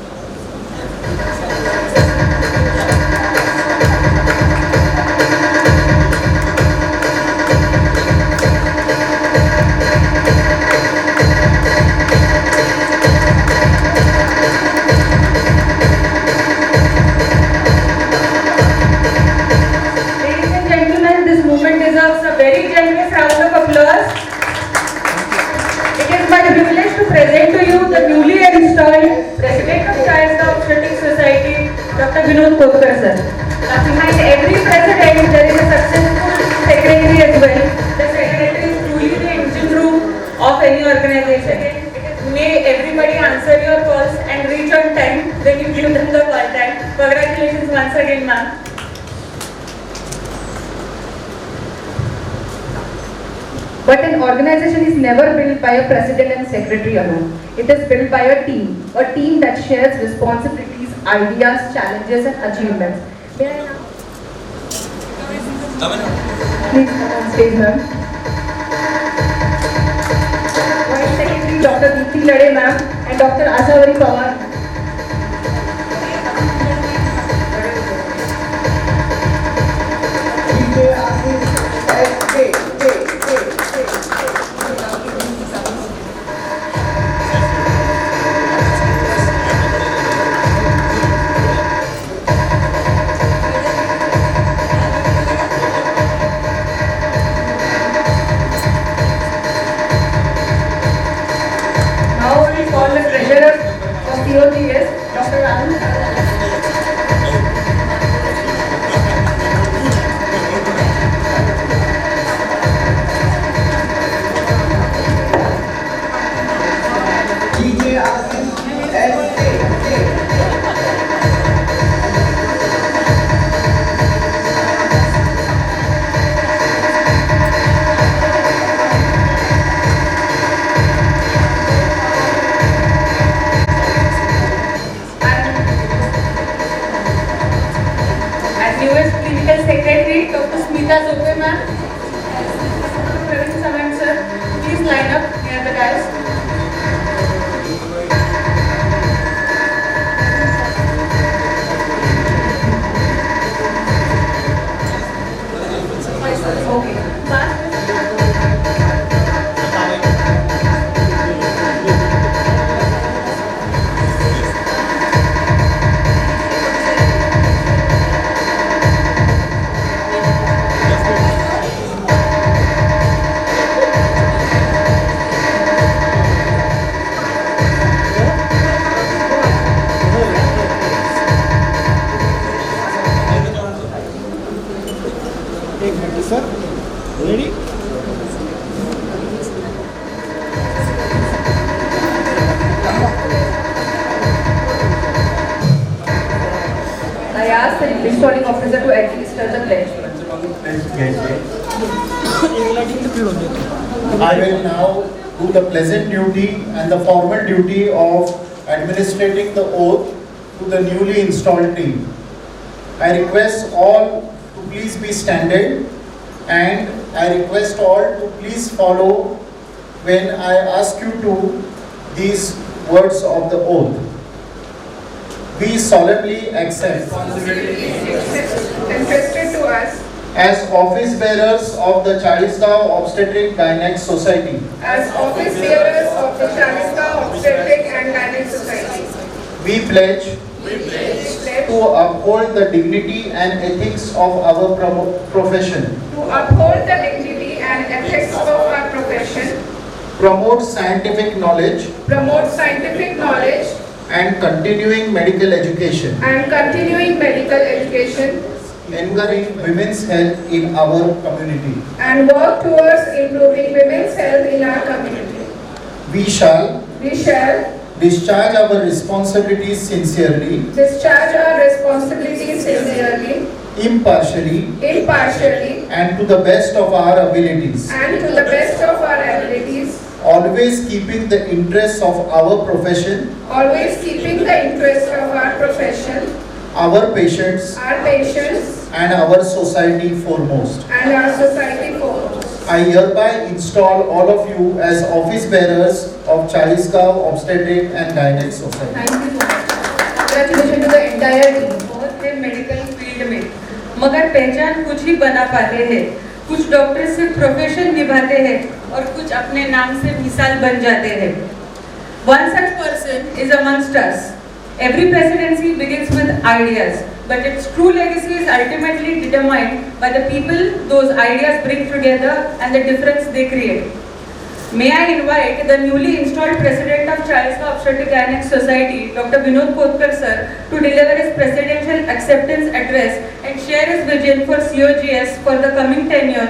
[SPEAKER 4] Deserves a very generous round of applause. It is my privilege to present to you the newly installed President of Charlesgao Obstetric Society, Dr. Vinod Kotkar sir. Behind every president there is a successful secretary as well. The secretary is truly the engine room of any organization. May everybody answer your calls and reach on time when you give them the call time. Congratulations once again, ma'am.
[SPEAKER 9] But an organization is never built by a president and secretary alone. It is built by a team that shares responsibilities, ideas, challenges and achievements. May I now? Please come on stage, ma'am. Vice Secretary Dr. Deepti Lade, ma'am, and Dr. Ashavari Pawar. COGS, Dr. Rahul.
[SPEAKER 4] Secretary Dr. Smita Zope ma'am. Praveen Samant sir, please line up near the dais.
[SPEAKER 9] I ask the installing officer to administer the pledge.
[SPEAKER 6] I will now do the pleasant duty and the formal duty of administrating the oath to the newly installed team. I request all to please be standing, and I request all to please follow when I ask you to these words of the oath. We solemnly accept
[SPEAKER 4] entrusted to us
[SPEAKER 6] as office bearers of the Chalisgaon Obstetric Gynec Society
[SPEAKER 4] as office bearers of the Chalisgaon Obstetric and Gynec Society.
[SPEAKER 6] we pledge to uphold the dignity and ethics of our profession,
[SPEAKER 4] To uphold the dignity and ethics of our profession,
[SPEAKER 6] promote scientific knowledge
[SPEAKER 4] promote scientific knowledge
[SPEAKER 6] and continuing medical education,
[SPEAKER 4] and continuing medical education,
[SPEAKER 6] encourage women's health in our community.
[SPEAKER 4] and work towards improving women's health in our community.
[SPEAKER 6] We shall
[SPEAKER 4] We shall
[SPEAKER 6] discharge our responsibilities sincerely,
[SPEAKER 4] discharge our responsibilities sincerely,
[SPEAKER 6] impartially,
[SPEAKER 4] impartially,
[SPEAKER 6] and to the best of our abilities,
[SPEAKER 4] and to the best of our abilities,
[SPEAKER 6] always keeping the interests of our profession,
[SPEAKER 4] always keeping the interest of our profession,
[SPEAKER 6] our patients, and our society foremost.
[SPEAKER 4] and our society foremost.
[SPEAKER 6] I hereby install all of you as office bearers of Chalisgaon Obstetric and Gynec Society.
[SPEAKER 9] Thank you so much. Congratulations to the entire team.
[SPEAKER 4] बहुत है medical field में, मगर पहचान कुछ ही बना पाते हैं। कुछ doctor सिर्फ प्रोफेशन निभाते हैं और कुछ अपने नाम से मिसाल बन जाते हैं। One such person is amongst us. Every presidency begins with ideas, but its true legacy is ultimately determined by the people those ideas bring together and the difference they create. May I invite the newly installed president of Chalisgaon Obstetric Gynec Society, Dr. Vinod Kotkar sir, to deliver his presidential acceptance address and share his vision for COGS for the coming tenure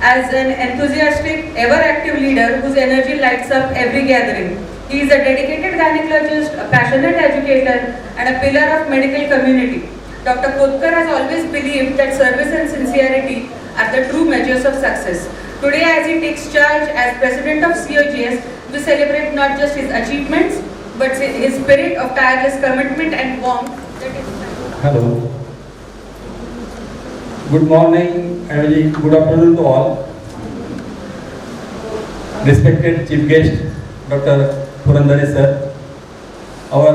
[SPEAKER 4] as an enthusiastic, ever-active leader whose energy lights up every gathering. He is a dedicated gynecologist, a passionate educator, and a pillar of medical community. Dr. Kotkar has always believed that service and sincerity are the true measures of success. Today, as he takes charge as president of COGS, we celebrate not just his achievements, but his spirit of tireless commitment and warmth.
[SPEAKER 5] Hello. Good morning and very good afternoon to all. Respected Chief Guest, Dr. Purandare sir, our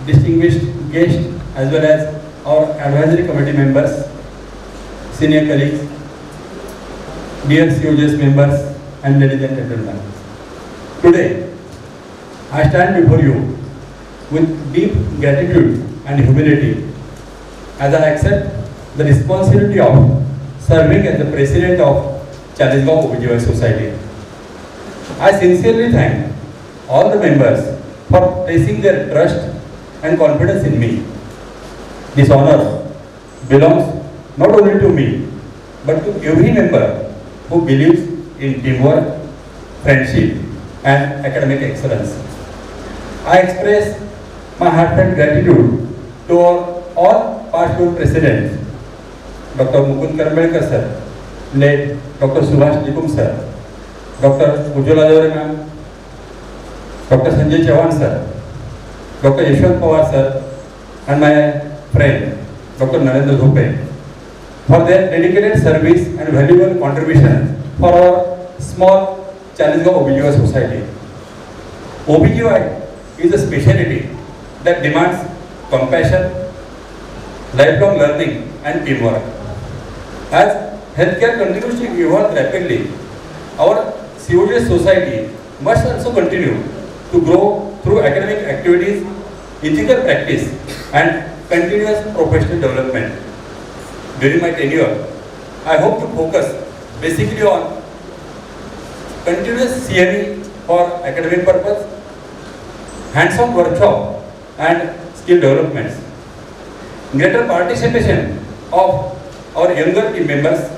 [SPEAKER 5] distinguished guest as well as our advisory committee members, senior colleagues, dear COGS members and ladies and gentlemen. Today, I stand before you with deep gratitude and humility as I accept the responsibility of serving as the president of Chalisgaon OBGYN Society. I sincerely thank all the members for placing their trust and confidence in me. This honor belongs not only to me, but to every member who believes in teamwork, friendship, and academic excellence. I express my heartfelt gratitude to all past group presidents, Dr. Mukund Karambelkar sir, late Dr. Subhash Nikum sir, Dr. Ujjwala Jaware ma'am, Dr. Sanjay Chauhan sir, Dr. Yashwant Pawar sir, and my friend Dr. Narendra Dhupe for their dedicated service and valuable contribution for our small Chalisgaon OBGYN Society. OBGYN is a specialty that demands compassion, lifelong learning, and teamwork. As healthcare continues to evolve rapidly, our COGS society must also continue to grow through academic activities, ethical practice, and continuous professional development. During my tenure, I hope to focus basically on continuous CME for academic purpose, hands-on workshop and skill developments, greater participation of our younger team members,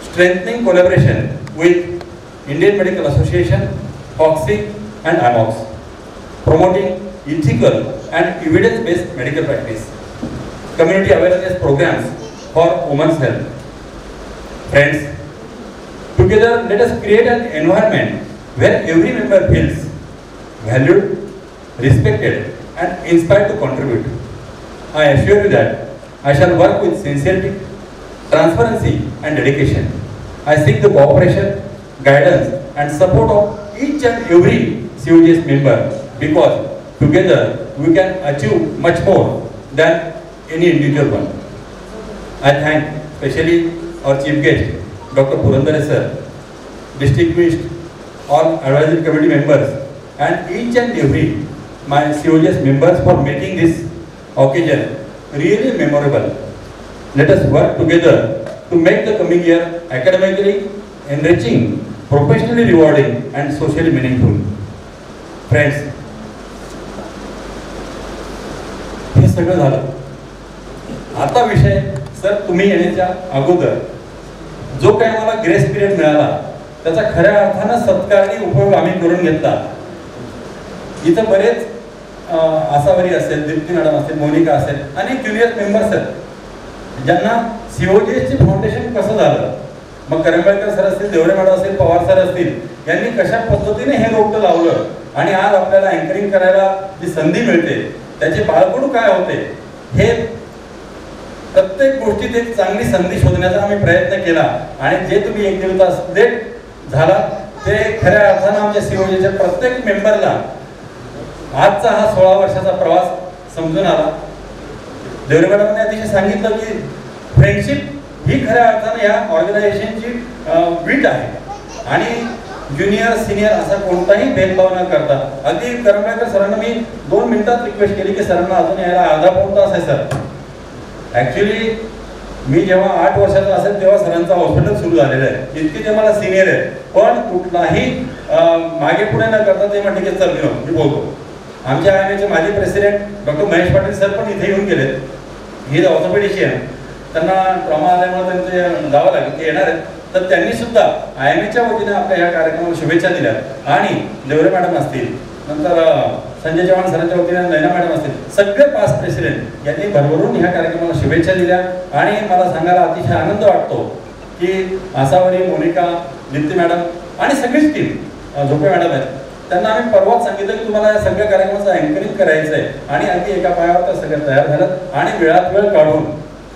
[SPEAKER 5] strengthening collaboration with Indian Medical Association, FOXI and AMOX,
[SPEAKER 10] promoting ethical and evidence-based medical practice, community awareness programs for women's health. Friends, together let us create an environment where every member feels valued, respected and inspired to contribute. I assure you that I shall work with sincerity, transparency and dedication. I seek the cooperation, guidance and support of each and every COGS member, because together we can achieve much more than any individual one. I thank especially our chief guest, Dr. Purandare sir, distinguished all advisory committee members and each and every my COGS members for making this occasion really memorable. Let us work together to make the coming year academically enriching, professionally rewarding and socially meaningful. Friends, हे सगळं झालं. आता विषय sir तुम्ही येण्याच्या अगोदर जो काही मला ग्रेस पिरियड मिळाला त्याचा खऱ्या अर्थानं सत्कारणी उपयोग आम्ही करून घेतला. इथं बरेच आसावरी असेल, दीप्ती मॅडम असेल, मोनिका असेल, अनेक ज्युनियर मेंबर्स आहेत ज्यांना COGSचे फाउंडेशन कसं झालं, मग करंबेळकर सर असतील, देवरे मॅडम असतील, पवार सर असतील, यांनी कशा पद्धतीने हे रोपटं लावलं आणि आज आपल्याला अँकरिंग करायला जी संधी मिळते त्याचे बाळकडू काय होते, हे प्रत्येक गोष्टीत एक चांगली संधी शोधण्याचा आम्ही प्रयत्न केला. आणि जे तुम्ही 1-1.5 तास लेट झाला ते खऱ्या अर्थानं आमच्या COGSच्या प्रत्येक मेंबरला आजचा हा 16 वर्षाचा प्रवास समजून आला. देवरे मॅडमने अतिशय सांगितलं की फ्रेंडशिप ही खऱ्या अर्थानं या ऑर्गनायझेशनची वीट आहे आणि ज्युनियर सिनियर असा कोणताही भेदभाव न करता अगदी करंबेळकर सरांना मी 2 मिनिटात रिक्वेस्ट केली की सरांना अजून यायला अर्धा-पाऊण तास आहे सर. ॲक्च्युली मी जेव्हा 8 वर्षाचा असेल तेव्हा सरांचं हॉस्पिटल सुरू झालेलं आहे, इतके ते मला सिनियर आहेत, पण कुठलाही मागे पुढे न करता ते म्हटले की चल मी बोलतो. आमच्या आयएमएचे माजी president doctor Mahesh Patil sir पण इथे येऊन गेलेत. ही ऑर्थोपेडिशियन, त्यांना ट्रॉमा आल्यामुळे त्यांचे जावं लागेल, ते येणार आहेत, तर त्यांनी सुद्धा आयएमएच्या वतीने आपल्या या कार्यक्रमाला शुभेच्छा दिल्या. आणि देवरे मॅडम असतील, नंतर संजय चव्हाण सरांच्या वतीने नैना मॅडम असतील, सगळे पास्ट प्रेसिडेंट यांनी भरभरून ह्या कार्यक्रमाला शुभेच्छा दिल्या. आणि मला सांगायला अतिशय आनंद वाटतो की आसावरी, मोनिका, दीप्ती मॅडम आणि सगळीच टीम, झोपे मॅडम आहेत, त्यांना आम्ही परवाच सांगितलं की तुम्हाला या सगळ्या कार्यक्रमाचं अँकरिंग करायचं आहे. आणि अगदी एका पायावर त्या सगळ्या तयार झालं आणि वेळात वेळ काढून.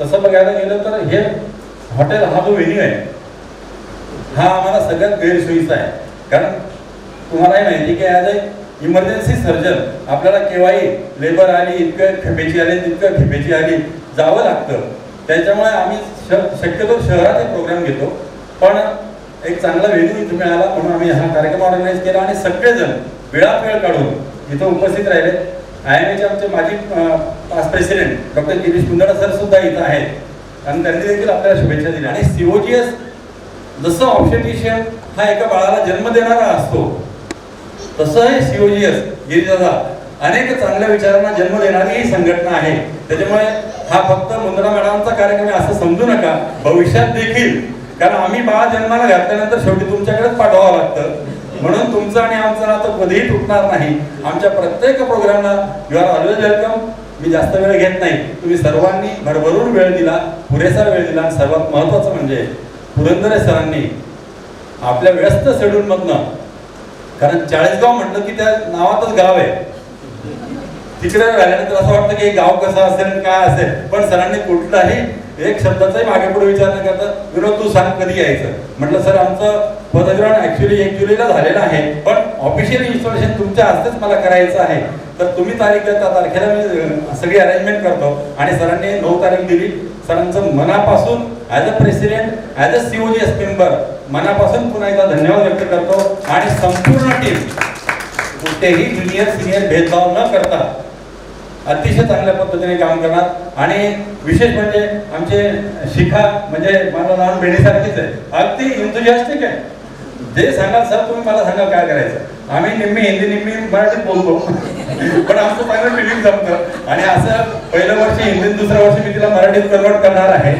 [SPEAKER 10] तसं बघायला गेलं तर हे हॉटेल हा जो व्हेन्यू आहे हा आम्हाला सगळ्यात गैरसोयीचा आहे. कारण तुम्हालाही माहिती की ॲज अ इमर्जन्सी सर्जन आपल्याला केव्हाही लेबर आली, इतक्या खेपेची आली, तितक्या खेपेची आली, जावं लागतं. त्याच्यामुळे आम्ही शक्यतो शहरात हे प्रोग्राम घेतो, पण एक चांगला व्हेन्यू इथं मिळाला म्हणून आम्ही हा कार्यक्रम ऑर्गनाईज केला आणि सगळेजण वेळात वेळ काढून इथं उपस्थित राहिले. आयएमएचे आमचे माजी past president doctor Girish Kundada sir सुद्धा इथं आहेत आणि त्यांनी देखील आपल्याला शुभेच्छा दिल्या. आणि COGS जसं ऑब्स्टेट्रिशियन हा एका बाळाला जन्म देणारा असतो, तसं हे COGS गिरीदादा अनेक चांगल्या विचारांना जन्म देणारी ही संघटना आहे. त्याच्यामुळे हा फक्त मुंद्रा मॅडमचा कार्यक्रम आहे असं समजू नका, भविष्यात देखील, कारण आम्ही बाळ जन्माला घातल्यानंतर शेवटी तुमच्याकडेच पाठवावं लागतं. म्हणून तुमचं आणि आमचं नातं कधीही तुटणार नाही. आमच्या प्रत्येक प्रोग्रामला यू आर ऑलवेज वेलकम. मी जास्त वेळ घेत नाही, तुम्ही सर्वांनी भरभरून वेळ दिला, पुरेसा वेळ दिला. आणि सर्वात महत्त्वाचं म्हणजे पुरंदरे सरांनी आपल्या व्यस्त शेड्यूलमधनं, कारण 40गाव म्हटलं की त्या नावातच गाव आहे, तिकडे राहिल्यानंतर असं वाटतं की गाव कसं असेल काय असेल, पण सरांनी कुठलाही एक शब्दाचाही मागे पुढे विचार न करता विनोद तू सांग कधी यायचं. म्हटलं सर आमचं पदग्रहण ॲक्च्युली 1 जुलैला झालेलं आहे, पण ऑफिशियल इन्स्टॉलेशन तुमच्या हस्तेच मला करायचं आहे, तर तुम्ही तारीख द्या, त्या तारखेला मी सगळी अरेंजमेंट करतो. आणि सरांनी 9 तारीख दिली. सरांचं मनापासून as a president, as a COGS member मनापासून पुन्हा एकदा धन्यवाद व्यक्त करतो. आणि संपूर्ण टीम कुठेही ज्युनियर सिनियर भेदभाव न करता अतिशय चांगल्या पद्धतीने काम करणार. आणि विशेष म्हणजे आमचे शिखा म्हणजे मला लहान बहिणीसारखीच आहे, अगदी इंथुजियास्टिक आहे. जे सांगाल सर तुम्ही मला सांगा काय करायचं. आम्ही निम्मी हिंदी निम्मी मराठीत बोलतो, पण आमचं चांगलं फिलिंग जमतं. आणि असं पहिलं वर्ष हिंदी, दुसऱ्या वर्षी मी तिला मराठीत कन्वर्ट करणार आहे.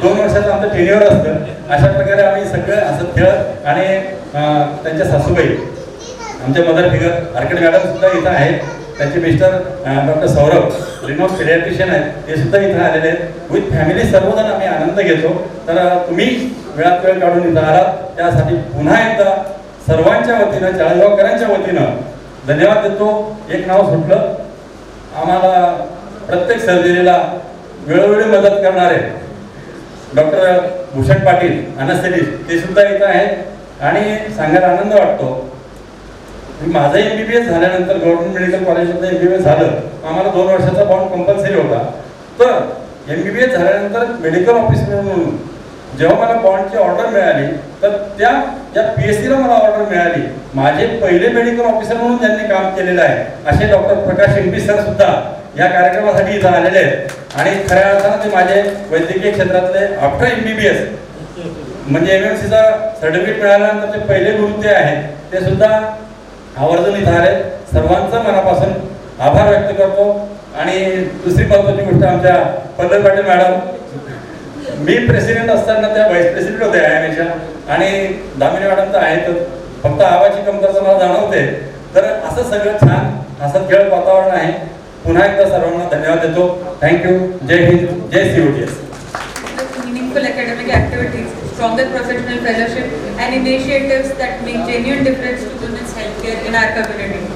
[SPEAKER 10] 2 वर्षाचं आमचं टेन्युअर असतं. अशा प्रकारे आम्ही सगळं असं खेळत. आणि त्यांच्या सासूबाई आमच्या मदर फिगर आर्किड मॅडम सुद्धा इथं आहेत. त्यांचे mister doctor Saurabh renowned paediatrician आहेत, ते सुद्धा इथं आलेले आहेत. विथ फॅमिली सर्वजण आम्ही आनंद घेतो. तर तुम्ही वेळात वेळ काढून इथं आलात त्यासाठी पुन्हा एकदा सर्वांच्या वतीनं, चाळीसगावकरांच्या वतीनं धन्यवाद देतो. एक नाव सुटलं, आम्हाला प्रत्येक सर्जरीला वेळोवेळी मदत करणारे डॉक्टर भूषण पाटील अनस्थेटिस्ट, ते सुद्धा इथं आहेत. आणि सांगायला आनंद वाटतो, माझं MBBS झाल्यानंतर गव्हर्नमेंट मेडिकल कॉलेजमध्ये MBBS झालं, आम्हाला 2 वर्षाचा बॉन्ड कंपल्सरी होता. तर MBBS झाल्यानंतर मेडिकल ऑफिसर म्हणून जेव्हा मला बॉन्डची ऑर्डर मिळाली, तर त्या PSCला मला ऑर्डर मिळाली. माझे पहिले मेडिकल ऑफिसर म्हणून त्यांनी काम केलेलं आहे असे डॉक्टर प्रकाश एमपी सर सुद्धा या कार्यक्रमासाठी इथं आलेले आहेत. आणि खऱ्या अर्थानं ते माझे वैद्यकीय क्षेत्रातले आफ्टर MBBS म्हणजे MMCचा सर्टिफिकेट मिळाल्यानंतर ते पहिले गुरु ते आहेत, ते सुद्धा आवर्जून इथं आले. सर्वांचा मनापासून आभार व्यक्त करतो. आणि दुसरी महत्त्वाची गोष्ट, आमच्या पल्लव पाटील मॅडम, मी प्रेसिडेंट असताना त्या व्हाईस प्रेसिडेंट होत्या IMAच्या, आणि दामिनी मॅडम तर आहेतच, फक्त आवाची कमतरता मला जाणवते. तर असं सगळं छान हसत खेळत वातावरण आहे. पुन्हा एकदा सर्वांना धन्यवाद देतो. Thank you. Jai Hind, Jai COGS.
[SPEAKER 4] Meaningful academic activities, stronger professional fellowship, and initiatives that make genuine difference to women's healthcare in our community.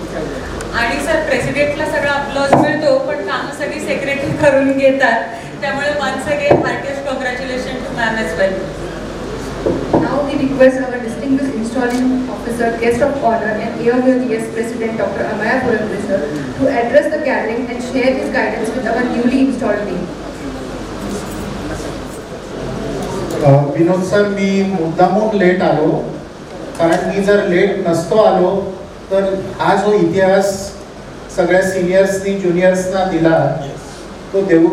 [SPEAKER 4] आणि सर प्रेसिडेंटला सगळा अप्लॉज मिळतो, पण कामं सगळी सेक्रेटरी करून घेतात. त्यामुळे once again heartiest congratulations to ma'am as well.
[SPEAKER 9] Now we request our distinguished installing officer, guest of honor, and AOGS President Dr. Amaya Purandare sir to address the gathering and share his guidance with our newly installed team.
[SPEAKER 11] Vinod sir, मी मुद्दामून late आलो, कारण मी जर late नसतो आलो तर हा जो इतिहास सगळ्या सिनियर्सनी ज्युनियर्सना दिला तो देऊ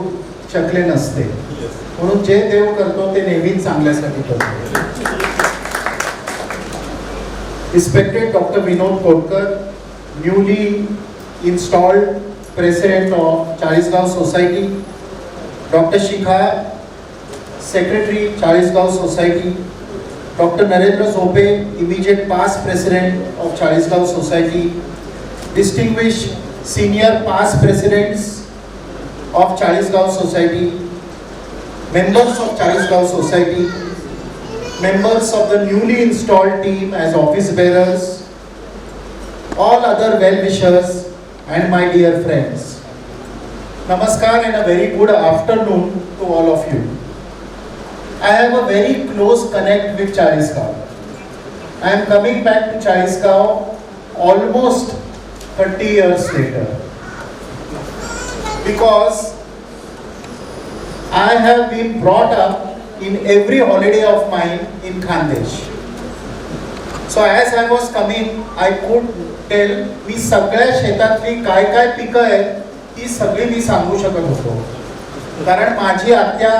[SPEAKER 11] शकले नसते. म्हणून जे देव करतो ते नेहमीच चांगल्यासाठी करतो. Respected doctor Vinod Kotkar, newly installed president of Chalisgaon society, doctor Shikha, secretary Chalisgaon society, doctor Narendra Zope, immediate past president of Chalisgaon Society, distinguished senior past presidents of Chalisgaon Society, members of Chalisgaon Society, members of the newly installed team as office bearers, all other well-wishers and my dear friends. Namaskar and a very good afternoon to all of you. I have a very close connect with Chalisgaon. I am coming back to Chalisgaon almost 30 years later because I have been brought up in every holiday of mine in Khandesh. So as I was coming, I could tell मी सगळ्या शेतातली काय काय पिकं आहेत ती सगळी मी सांगू शकत होतो, कारण माझी आत्या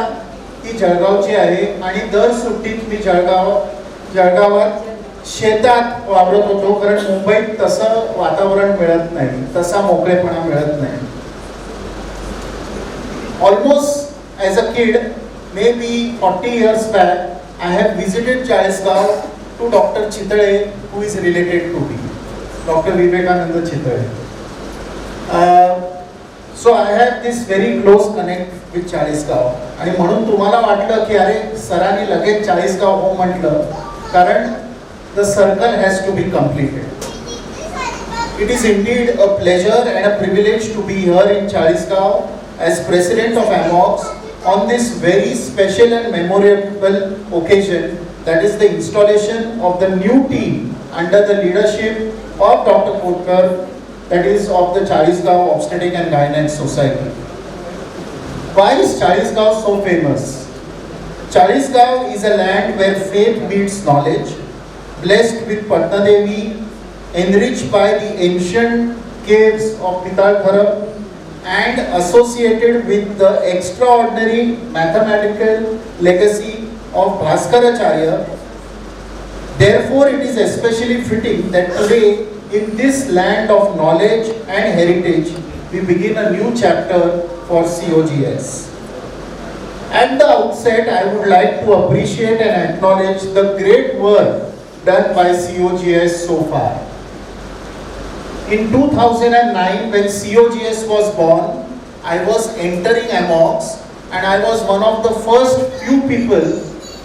[SPEAKER 11] ती जळगावची आहे आणि दर सुट्टीत मी जळगावात शेतात वावरत होतो, कारण मुंबईत तसं वातावरण मिळत नाही, तसा मोकळेपणा मिळत नाही. Almost as a kid, may be 40 years back, I have visited Chalisgaon to Dr. Chitale, who is related to me, Dr. Vivekananda Chitale. So I have this very close connect with Chalisgaon. आणि म्हणून तुम्हाला वाटलं की अरे सरांनी लगेच चाळीसगाव हो म्हटलं, कारण the circle has to be completed. It is indeed a pleasure and a privilege to be here in Chalisgaon as president of AMOX on this very special and memorable occasion, that is the installation of the new team under the leadership of Dr. Kotkar, that is of the Chalisgaon Obstetric and Gynec Society. Why is Chalisgaon so famous? Chalisgaon is a land where faith meets knowledge, blessed with Patna Devi, enriched by the ancient caves of Pitalkhara, and associated with the extraordinary mathematical legacy of Bhaskaracharya. Therefore, it is especially fitting that today, in this land of knowledge and heritage, we begin a new chapter for COGS. At the outset, I would like to appreciate and acknowledge the great work done by COGS so far. In 2009, when COGS was born, I was entering AMOX, and I was one of the first few people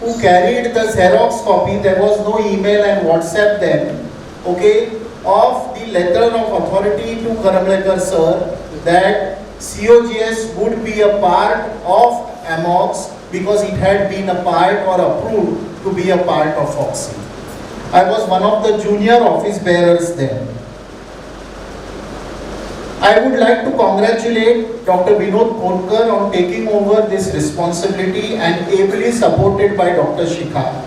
[SPEAKER 11] who carried the Xerox copy. There was no email and WhatsApp then, okay, of the letter of authority to Karamlekar sir that COGS would be a part of AMOX because it had been a part or approved to be a part of FOXY. I was one of the junior office bearers then. I would like to congratulate Dr. Vinod Konkar on taking over this responsibility and ably supported by Dr. Shikha.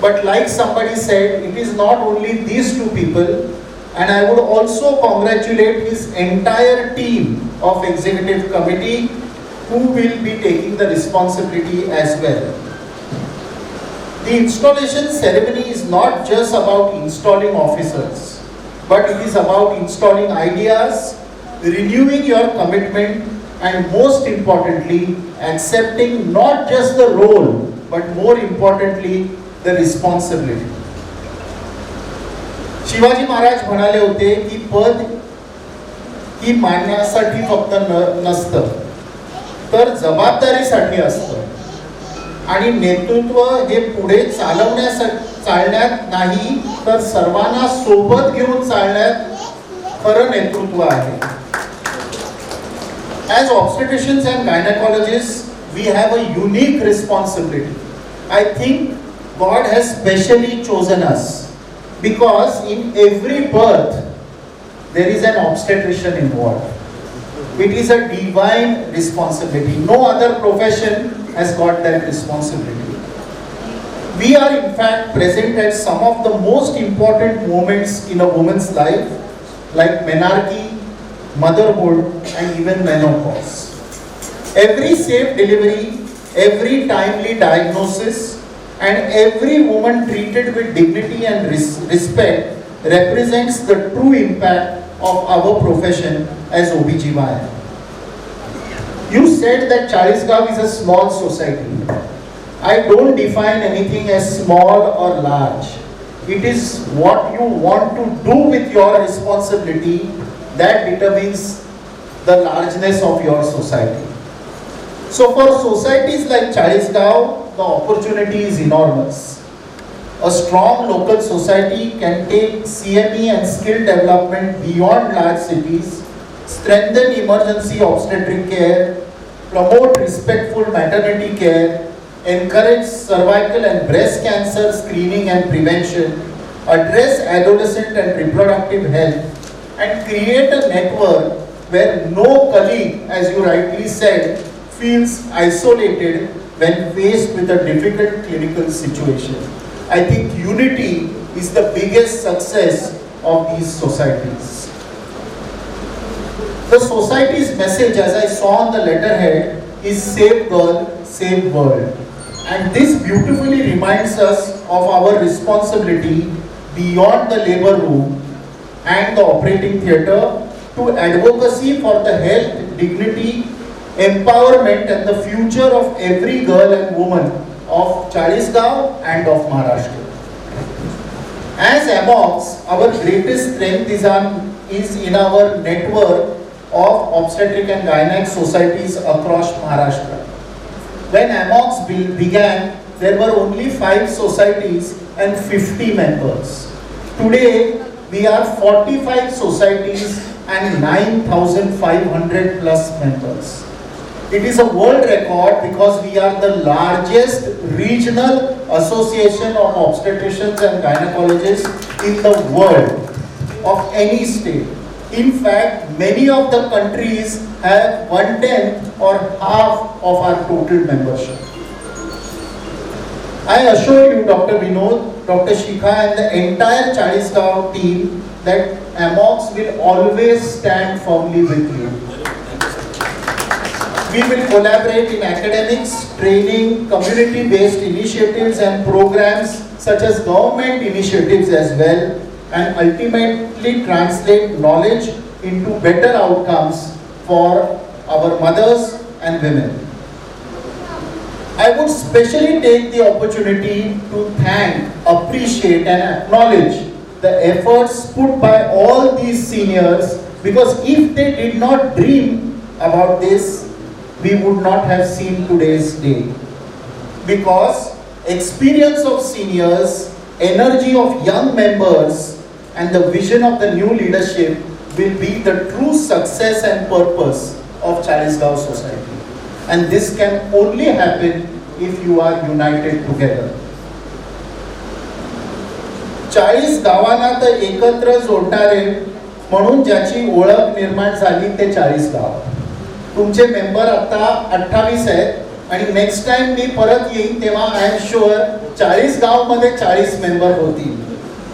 [SPEAKER 11] But like somebody said, it is not only these two people, and I would also congratulate his entire team of executive committee who will be taking the responsibility as well. The installation ceremony is not just about installing officers, but it is about installing ideas, renewing your commitment, and most importantly, accepting not just the role, but more importantly, the responsibility. Shivaji Maharaj म्हणाले होते की पद ही मानण्यासाठी फक्त नसतं, तर जबाबदारीसाठी असतं आणि नेतृत्व हे पुढे चालण्यात नाही तर सर्वांना सोबत घेऊन चालण्यात खरं नेतृत्व आहे. As obstetricians and gynecologists, we have a unique responsibility. I think God has specially chosen us because in every birth there is an obstetrician involved. It is a divine responsibility. No other profession has got that responsibility. We are in fact present at some of the most important moments in a woman's life, like menarche, motherhood, and even menopause. Every safe delivery, every timely diagnosis, and every woman treated with dignity and respect represents the true impact of our profession as OBGYN. You said that Chalisgaon is a small society. I don't define anything as small or large. It is what you want to do with your responsibility that determines the largeness of your society. So for societies like Chalisgaon, the opportunity is enormous. A strong local society can take CME and skill development beyond large cities, strengthen emergency obstetric care, promote respectful maternity care, encourage cervical and breast cancer screening and prevention, address adolescent and reproductive health, and create a network where no colleague, as you rightly said, feels isolated when faced with a difficult clinical situation. I think unity is the biggest success of these societies. The society's message, as I saw on the letterhead, is Save Girl, Save World. And this beautifully reminds us of our responsibility beyond the labor room and the operating theatre to advocacy for the health, dignity, empowerment and the future of every girl and woman of Chalisgaon and of Maharashtra. As AMOX, our greatest strength is in our network of obstetric and gynec societies across Maharashtra. When AMOX began, there were only 5 societies and 50 members. Today, we are 45 societies and 9,500 plus members. It is a world record because we are the largest regional association of obstetricians and gynecologists in the world of any state. In fact, many of the countries have 1/10 or half of our total membership. I assure you, Dr. Vinod, Dr. Shikha and the entire Chalisgaon team that AMOX will always stand firmly with you. We will collaborate in academics, training, community-based initiatives and programs such as government initiatives as well, and ultimately translate knowledge into better outcomes for our mothers and women. I would specially take the opportunity to thank, appreciate and acknowledge the efforts put by all these seniors, because if they did not dream about this, we would not have seen today's day. Because experience of seniors, energy of young members, and the vision of the new leadership will be the true success and purpose of Chalisgaon Society. And this can only happen if you are united together. 40 गावांना तर एकत्र जोडणारे म्हणून ज्याची ओळख निर्माण झाली ते 40 गाव. तुमचे मेंबर आता 28 आहेत आणि नेक्स्ट टाइम मी परत येईन तेव्हा आय एम शुअर 40 गाव मध्ये 40 मेंबर होतील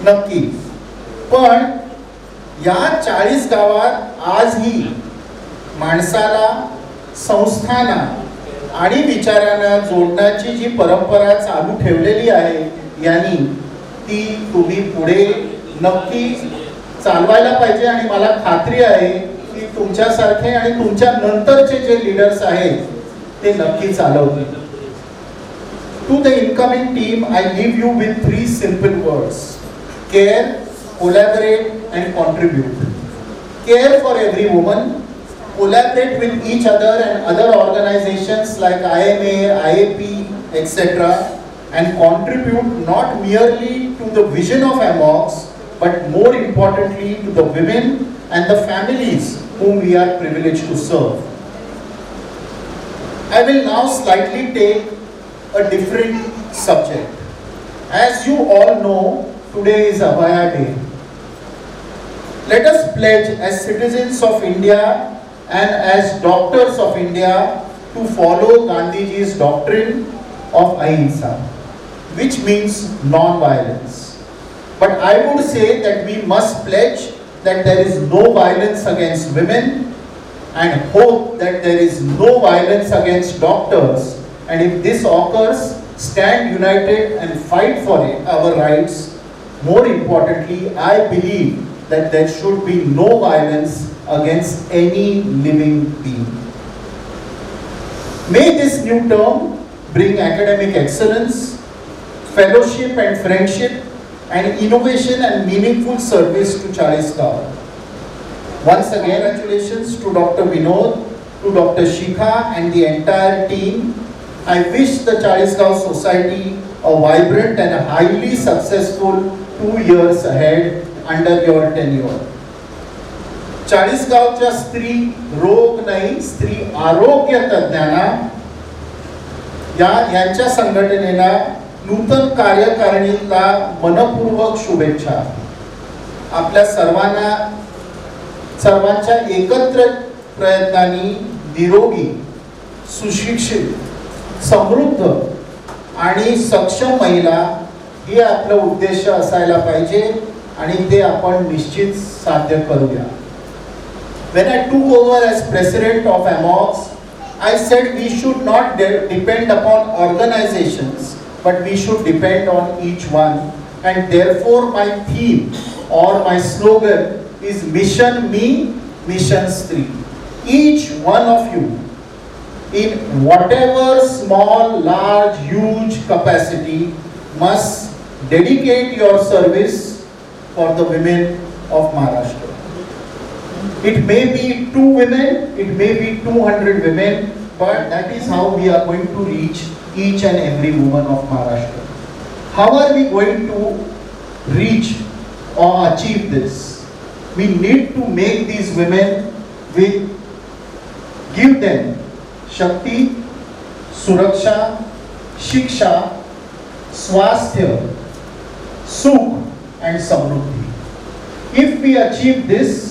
[SPEAKER 11] नक्की. पण या 40 गावात आजही माणसाला, संस्थांना आणि विचारांना जोडण्याची जी परंपरा चालू ठेवलेली आहे यांनी ती तुम्ही पुढे नक्की चालवायला पाहिजे. आणि मला खात्री आहे की तुमच्यासारखे आणि तुमच्या नंतरचे जे लीडर्स आहेत ते नक्की चालवतील. To the incoming team I leave you with 3 simple words: care, collaborate and contribute. Care for every woman, collaborate with each other and other organizations like IMA, IAP, etc. and contribute not merely to the vision of AMOX, but more importantly to the women and the families whom we are privileged to serve. I will now slightly take a different subject. As you all know, today is Abhaya Day. Let us pledge as citizens of India and as doctors of India to follow Gandhiji's doctrine of Ahimsa, which means non-violence. But I would say that we must pledge that there is no violence against women and hope that there is no violence against doctors. And if this occurs, stand united and fight for our rights. More importantly, I believe that there should be no violence against any living being. May this new term bring academic excellence, fellowship and friendship, and innovation and meaningful service to Chalisgaon. Once again, congratulations to Dr. Vinod, to Dr. Shikha and the entire team. I wish the Chalisgaon Society a vibrant and a highly successful 2 years ahead under your tenure. 40 गावच्या स्त्री रोग नाही, स्त्री आरोग्य तज्ञांना यांच्या संघटनेला नूतन कार्यकारिणीला मनपूर्वक शुभेच्छा. आपल्या सर्वांच्या एकत्र प्रयत्नांनी निरोगी, सुशिक्षित, समृद्ध आणि सक्षम महिला हे आपलं उद्देश असायला पाहिजे आणि ते आपण निश्चित साध्य करूया. When I took over as president of AMOX, I said we should not depend upon organizations, but we should depend on each one. And therefore my theme or my slogan is Mission Me, Mission Stree. Each one of you, in whatever small, large, huge capacity, must dedicate your service for the women of Maharashtra. It may be 2 women, it may be 200 women, but that is how we are going to reach each and every woman of Maharashtra. How are we going to reach or achieve this? We need to make these women give them Shakti, Suraksha, Shiksha, Swasthya, Sukh and Samruddhi. If we achieve this,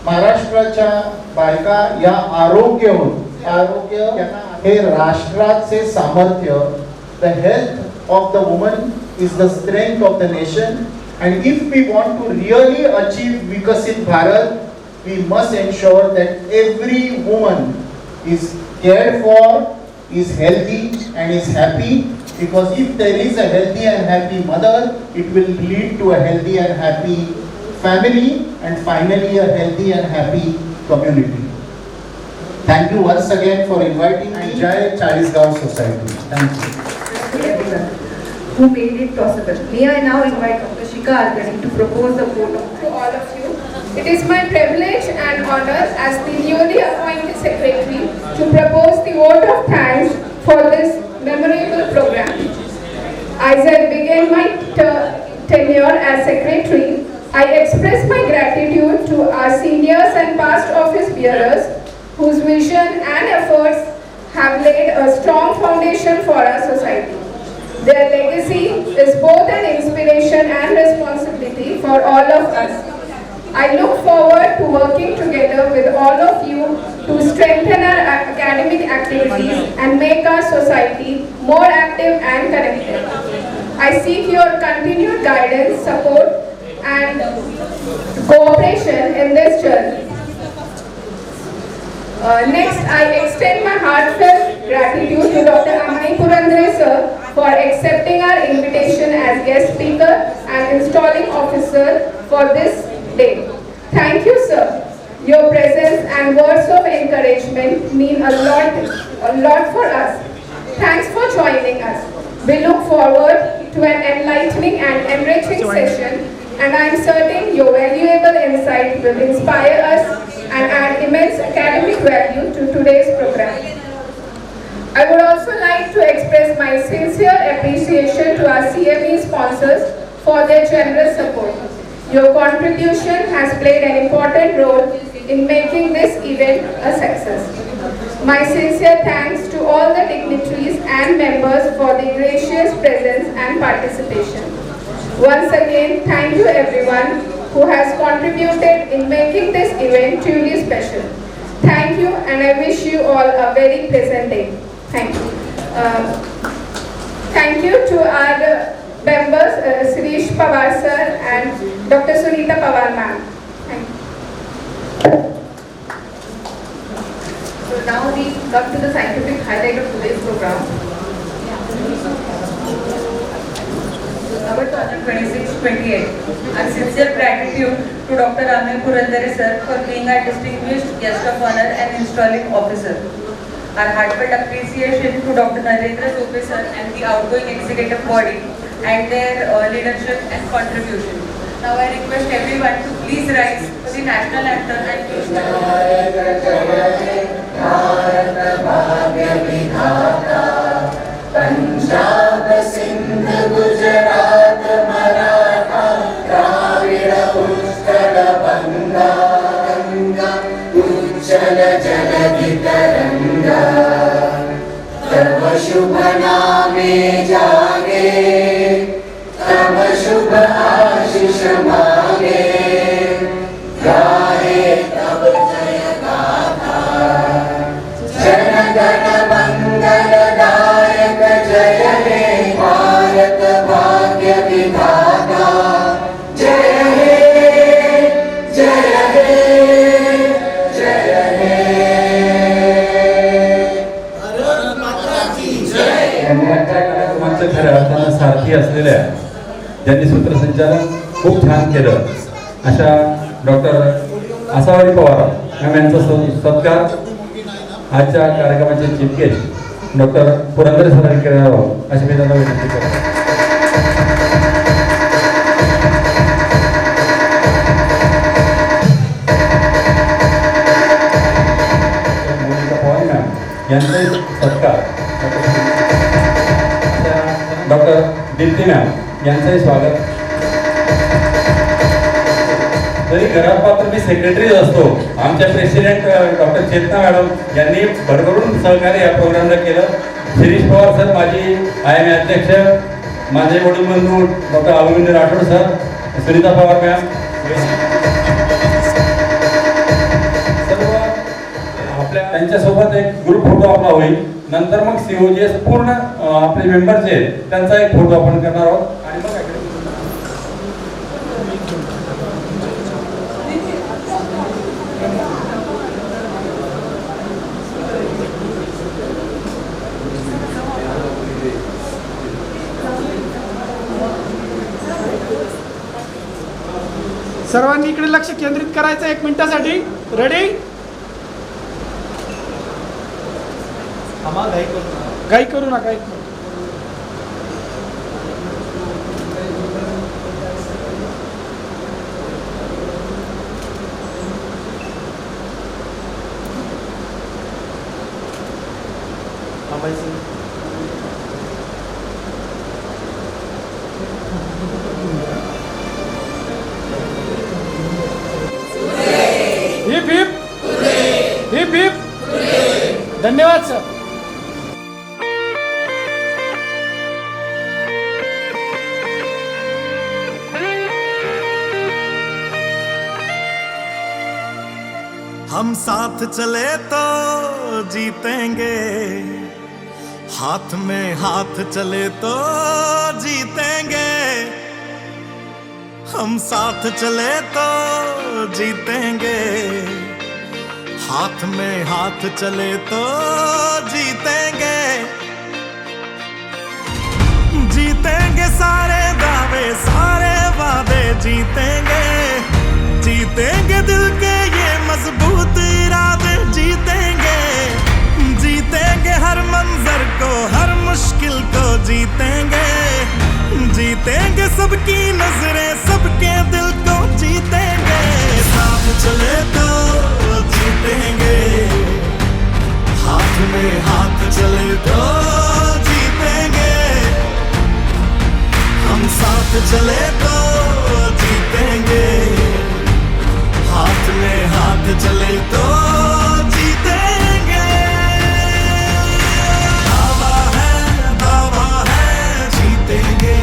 [SPEAKER 11] महाराष्ट्राच्या बायका या आरोग्य हे राष्ट्राचे सामर्थ्य. The health of the woman is the strength of the nation, and if we want to really achieve Vikasit Bharat, we must ensure that every woman is cared for, is healthy and is happy, because if there is a healthy and happy mother, it will lead to a healthy and happy family, and finally a healthy and happy community. Thank you once again for inviting me. Jai Chalisgaon Society. Thank you.
[SPEAKER 9] who made it possible. May I now invite Dr. Shika Advani to propose the vote
[SPEAKER 4] To all of you, it is my privilege and honor as the newly appointed secretary to propose the vote of thanks for this memorable program. As I began my tenure as secretary, I express my gratitude to our seniors and past office bearers whose vision and efforts have laid a strong foundation for our society. Their legacy is both an inspiration and responsibility for all of us. I look forward to working together with all of you to strengthen our academic activities and make our society more active and connected. I seek your continued guidance, support, and cooperation in this journey. Next, I extend my heartfelt gratitude to Dr. Amani Purandare sir for accepting our invitation as guest speaker and installing officer for this day. Thank you, sir. Your presence and words of encouragement mean a lot for us. Thanks for joining us. We look forward to an enlightening and enriching session, and I am certain your valuable insight will inspire us and add immense academic value to today's program. I would also like to express my sincere appreciation to our CME sponsors for their generous support. Your contribution has played an important role in making this event a success. My sincere thanks to all the dignitaries and members for the gracious presence and participation. Once again, thank you everyone who has contributed in making this event truly special. Thank you, and I wish you all a very pleasant day. Thank you. Thank you to our members, Srish Pawar sir and Dr. Sunita Pawar ma'am. Thank you.
[SPEAKER 9] So now we come to the scientific highlight of today's program.
[SPEAKER 4] Our 2026-28. Our sincere gratitude to Dr. Amani Purandare sir for being our distinguished guest of honor and installing officer. Our heartfelt appreciation to Dr. Narendra Sope sir and the outgoing executive body and their leadership and contribution. Now I request everyone to please rise for the national anthem and
[SPEAKER 7] Punjab Sind Gujarat Maratha Dravid Utkal बंगा गंगा उज्जल जलधि तरंगा तव शुभ नामे जागे तव शुभ आशीष मांगे गाहे तव जय गाथा जन गण मंगल दायक जय हे भारत भाग्य विधाता जय हे जय हे जय हे भारत माता की जय.
[SPEAKER 10] मोठ्या कार्यक्रमाच्या खऱ्या अर्थानं सारथी असलेल्या ज्यांनी सूत्रसंचालन खूप छान केलं अशा डॉक्टर आसावरी पवार यांचा सत्कार आजच्या कार्यक्रमाचे चीफ गेस्ट डॉक्टर पुरंदरे सरांनी करणार आहोत अशी मी त्यांना विनंती करतो. मोनिका पवार मॅम यांचाही सत्कार डॉक्टर दीप्ती मॅम यांचंही स्वागत. तरी घरात मात्र मी सेक्रेटरीच असतो. आमच्या प्रेसिडेंट डॉक्टर चेतना मॅडम यांनी भरभरून सहकार्य या प्रोग्रामला केलं. शिरीष पवार सर माझी IMA अध्यक्ष, माझे वडील बंधू doctor Arvind Rathod sir, Sunita Pawar ma'am, सर्व आपल्या त्यांच्यासोबत एक ग्रुप फोटो आपला होईल. नंतर मग COGS पूर्ण आपले मेंबर जे आहेत त्यांचा एक फोटो आपण करणार आहोत. आणि मग
[SPEAKER 12] सर्वांनी इकडे लक्ष केंद्रित करायचं 1 मिनिटासाठी. रेडी? घाई करू नका.
[SPEAKER 3] थांबायचं.
[SPEAKER 12] Heap heap heap heap. धन्यवाद सर.
[SPEAKER 7] हम साथ चले तो जीतेंगे, हाथ में हाथ चले तो जीतेंगे. हम साथ चले तो जीतेंगे, हाथ में हाथ चले तो जीतेंगे. जीतेंगे सारे दावे सारे वादे जीतेंगे. जीतेंगे दिल के ये मजबूत इरादे जीतेंगे. जीतेंगे हर मंजर को हर मुश्किल को जीतेंगे. जीतेंगे सबकी नजरें सबके दिल को जीतेंगे. साथ चले तो जीतेंगे, हाथ में हाथ चले तो जीतेंगे. हम साथ चले तो जीतेंगे, हाथ में हाथ चले तो जीतेंगे. दावा है जीतेंगे.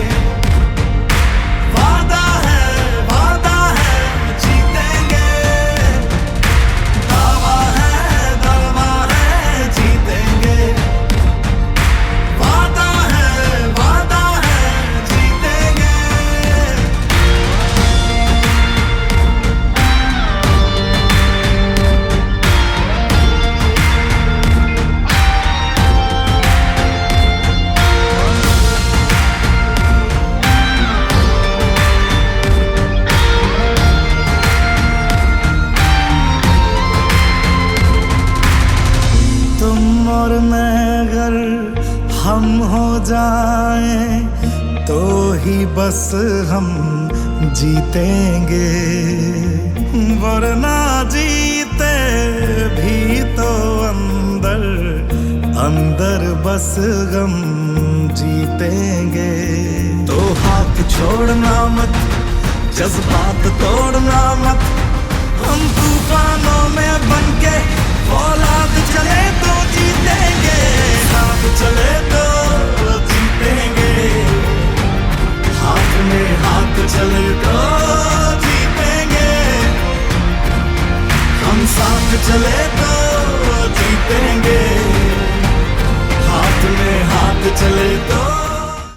[SPEAKER 7] वादा है जीतेंगे. दावा है जीतेंगे. वादा है जीतेंगे. तुम और मैं अगर हम हो जाएं तो ही बस हम जीतेंगे. वरना जीते भी तो अंदर अंदर बस गम जीतेंगे. तो हाथ छोड़ना मत, जज्बात तोड़ना मत. हम तूफानों में बनके औलाद चले तो जीतेंगे. साथ चले तो जीतेंगे, हाथ में हाथ चले तो जीतेंगे. हम साथ चले तो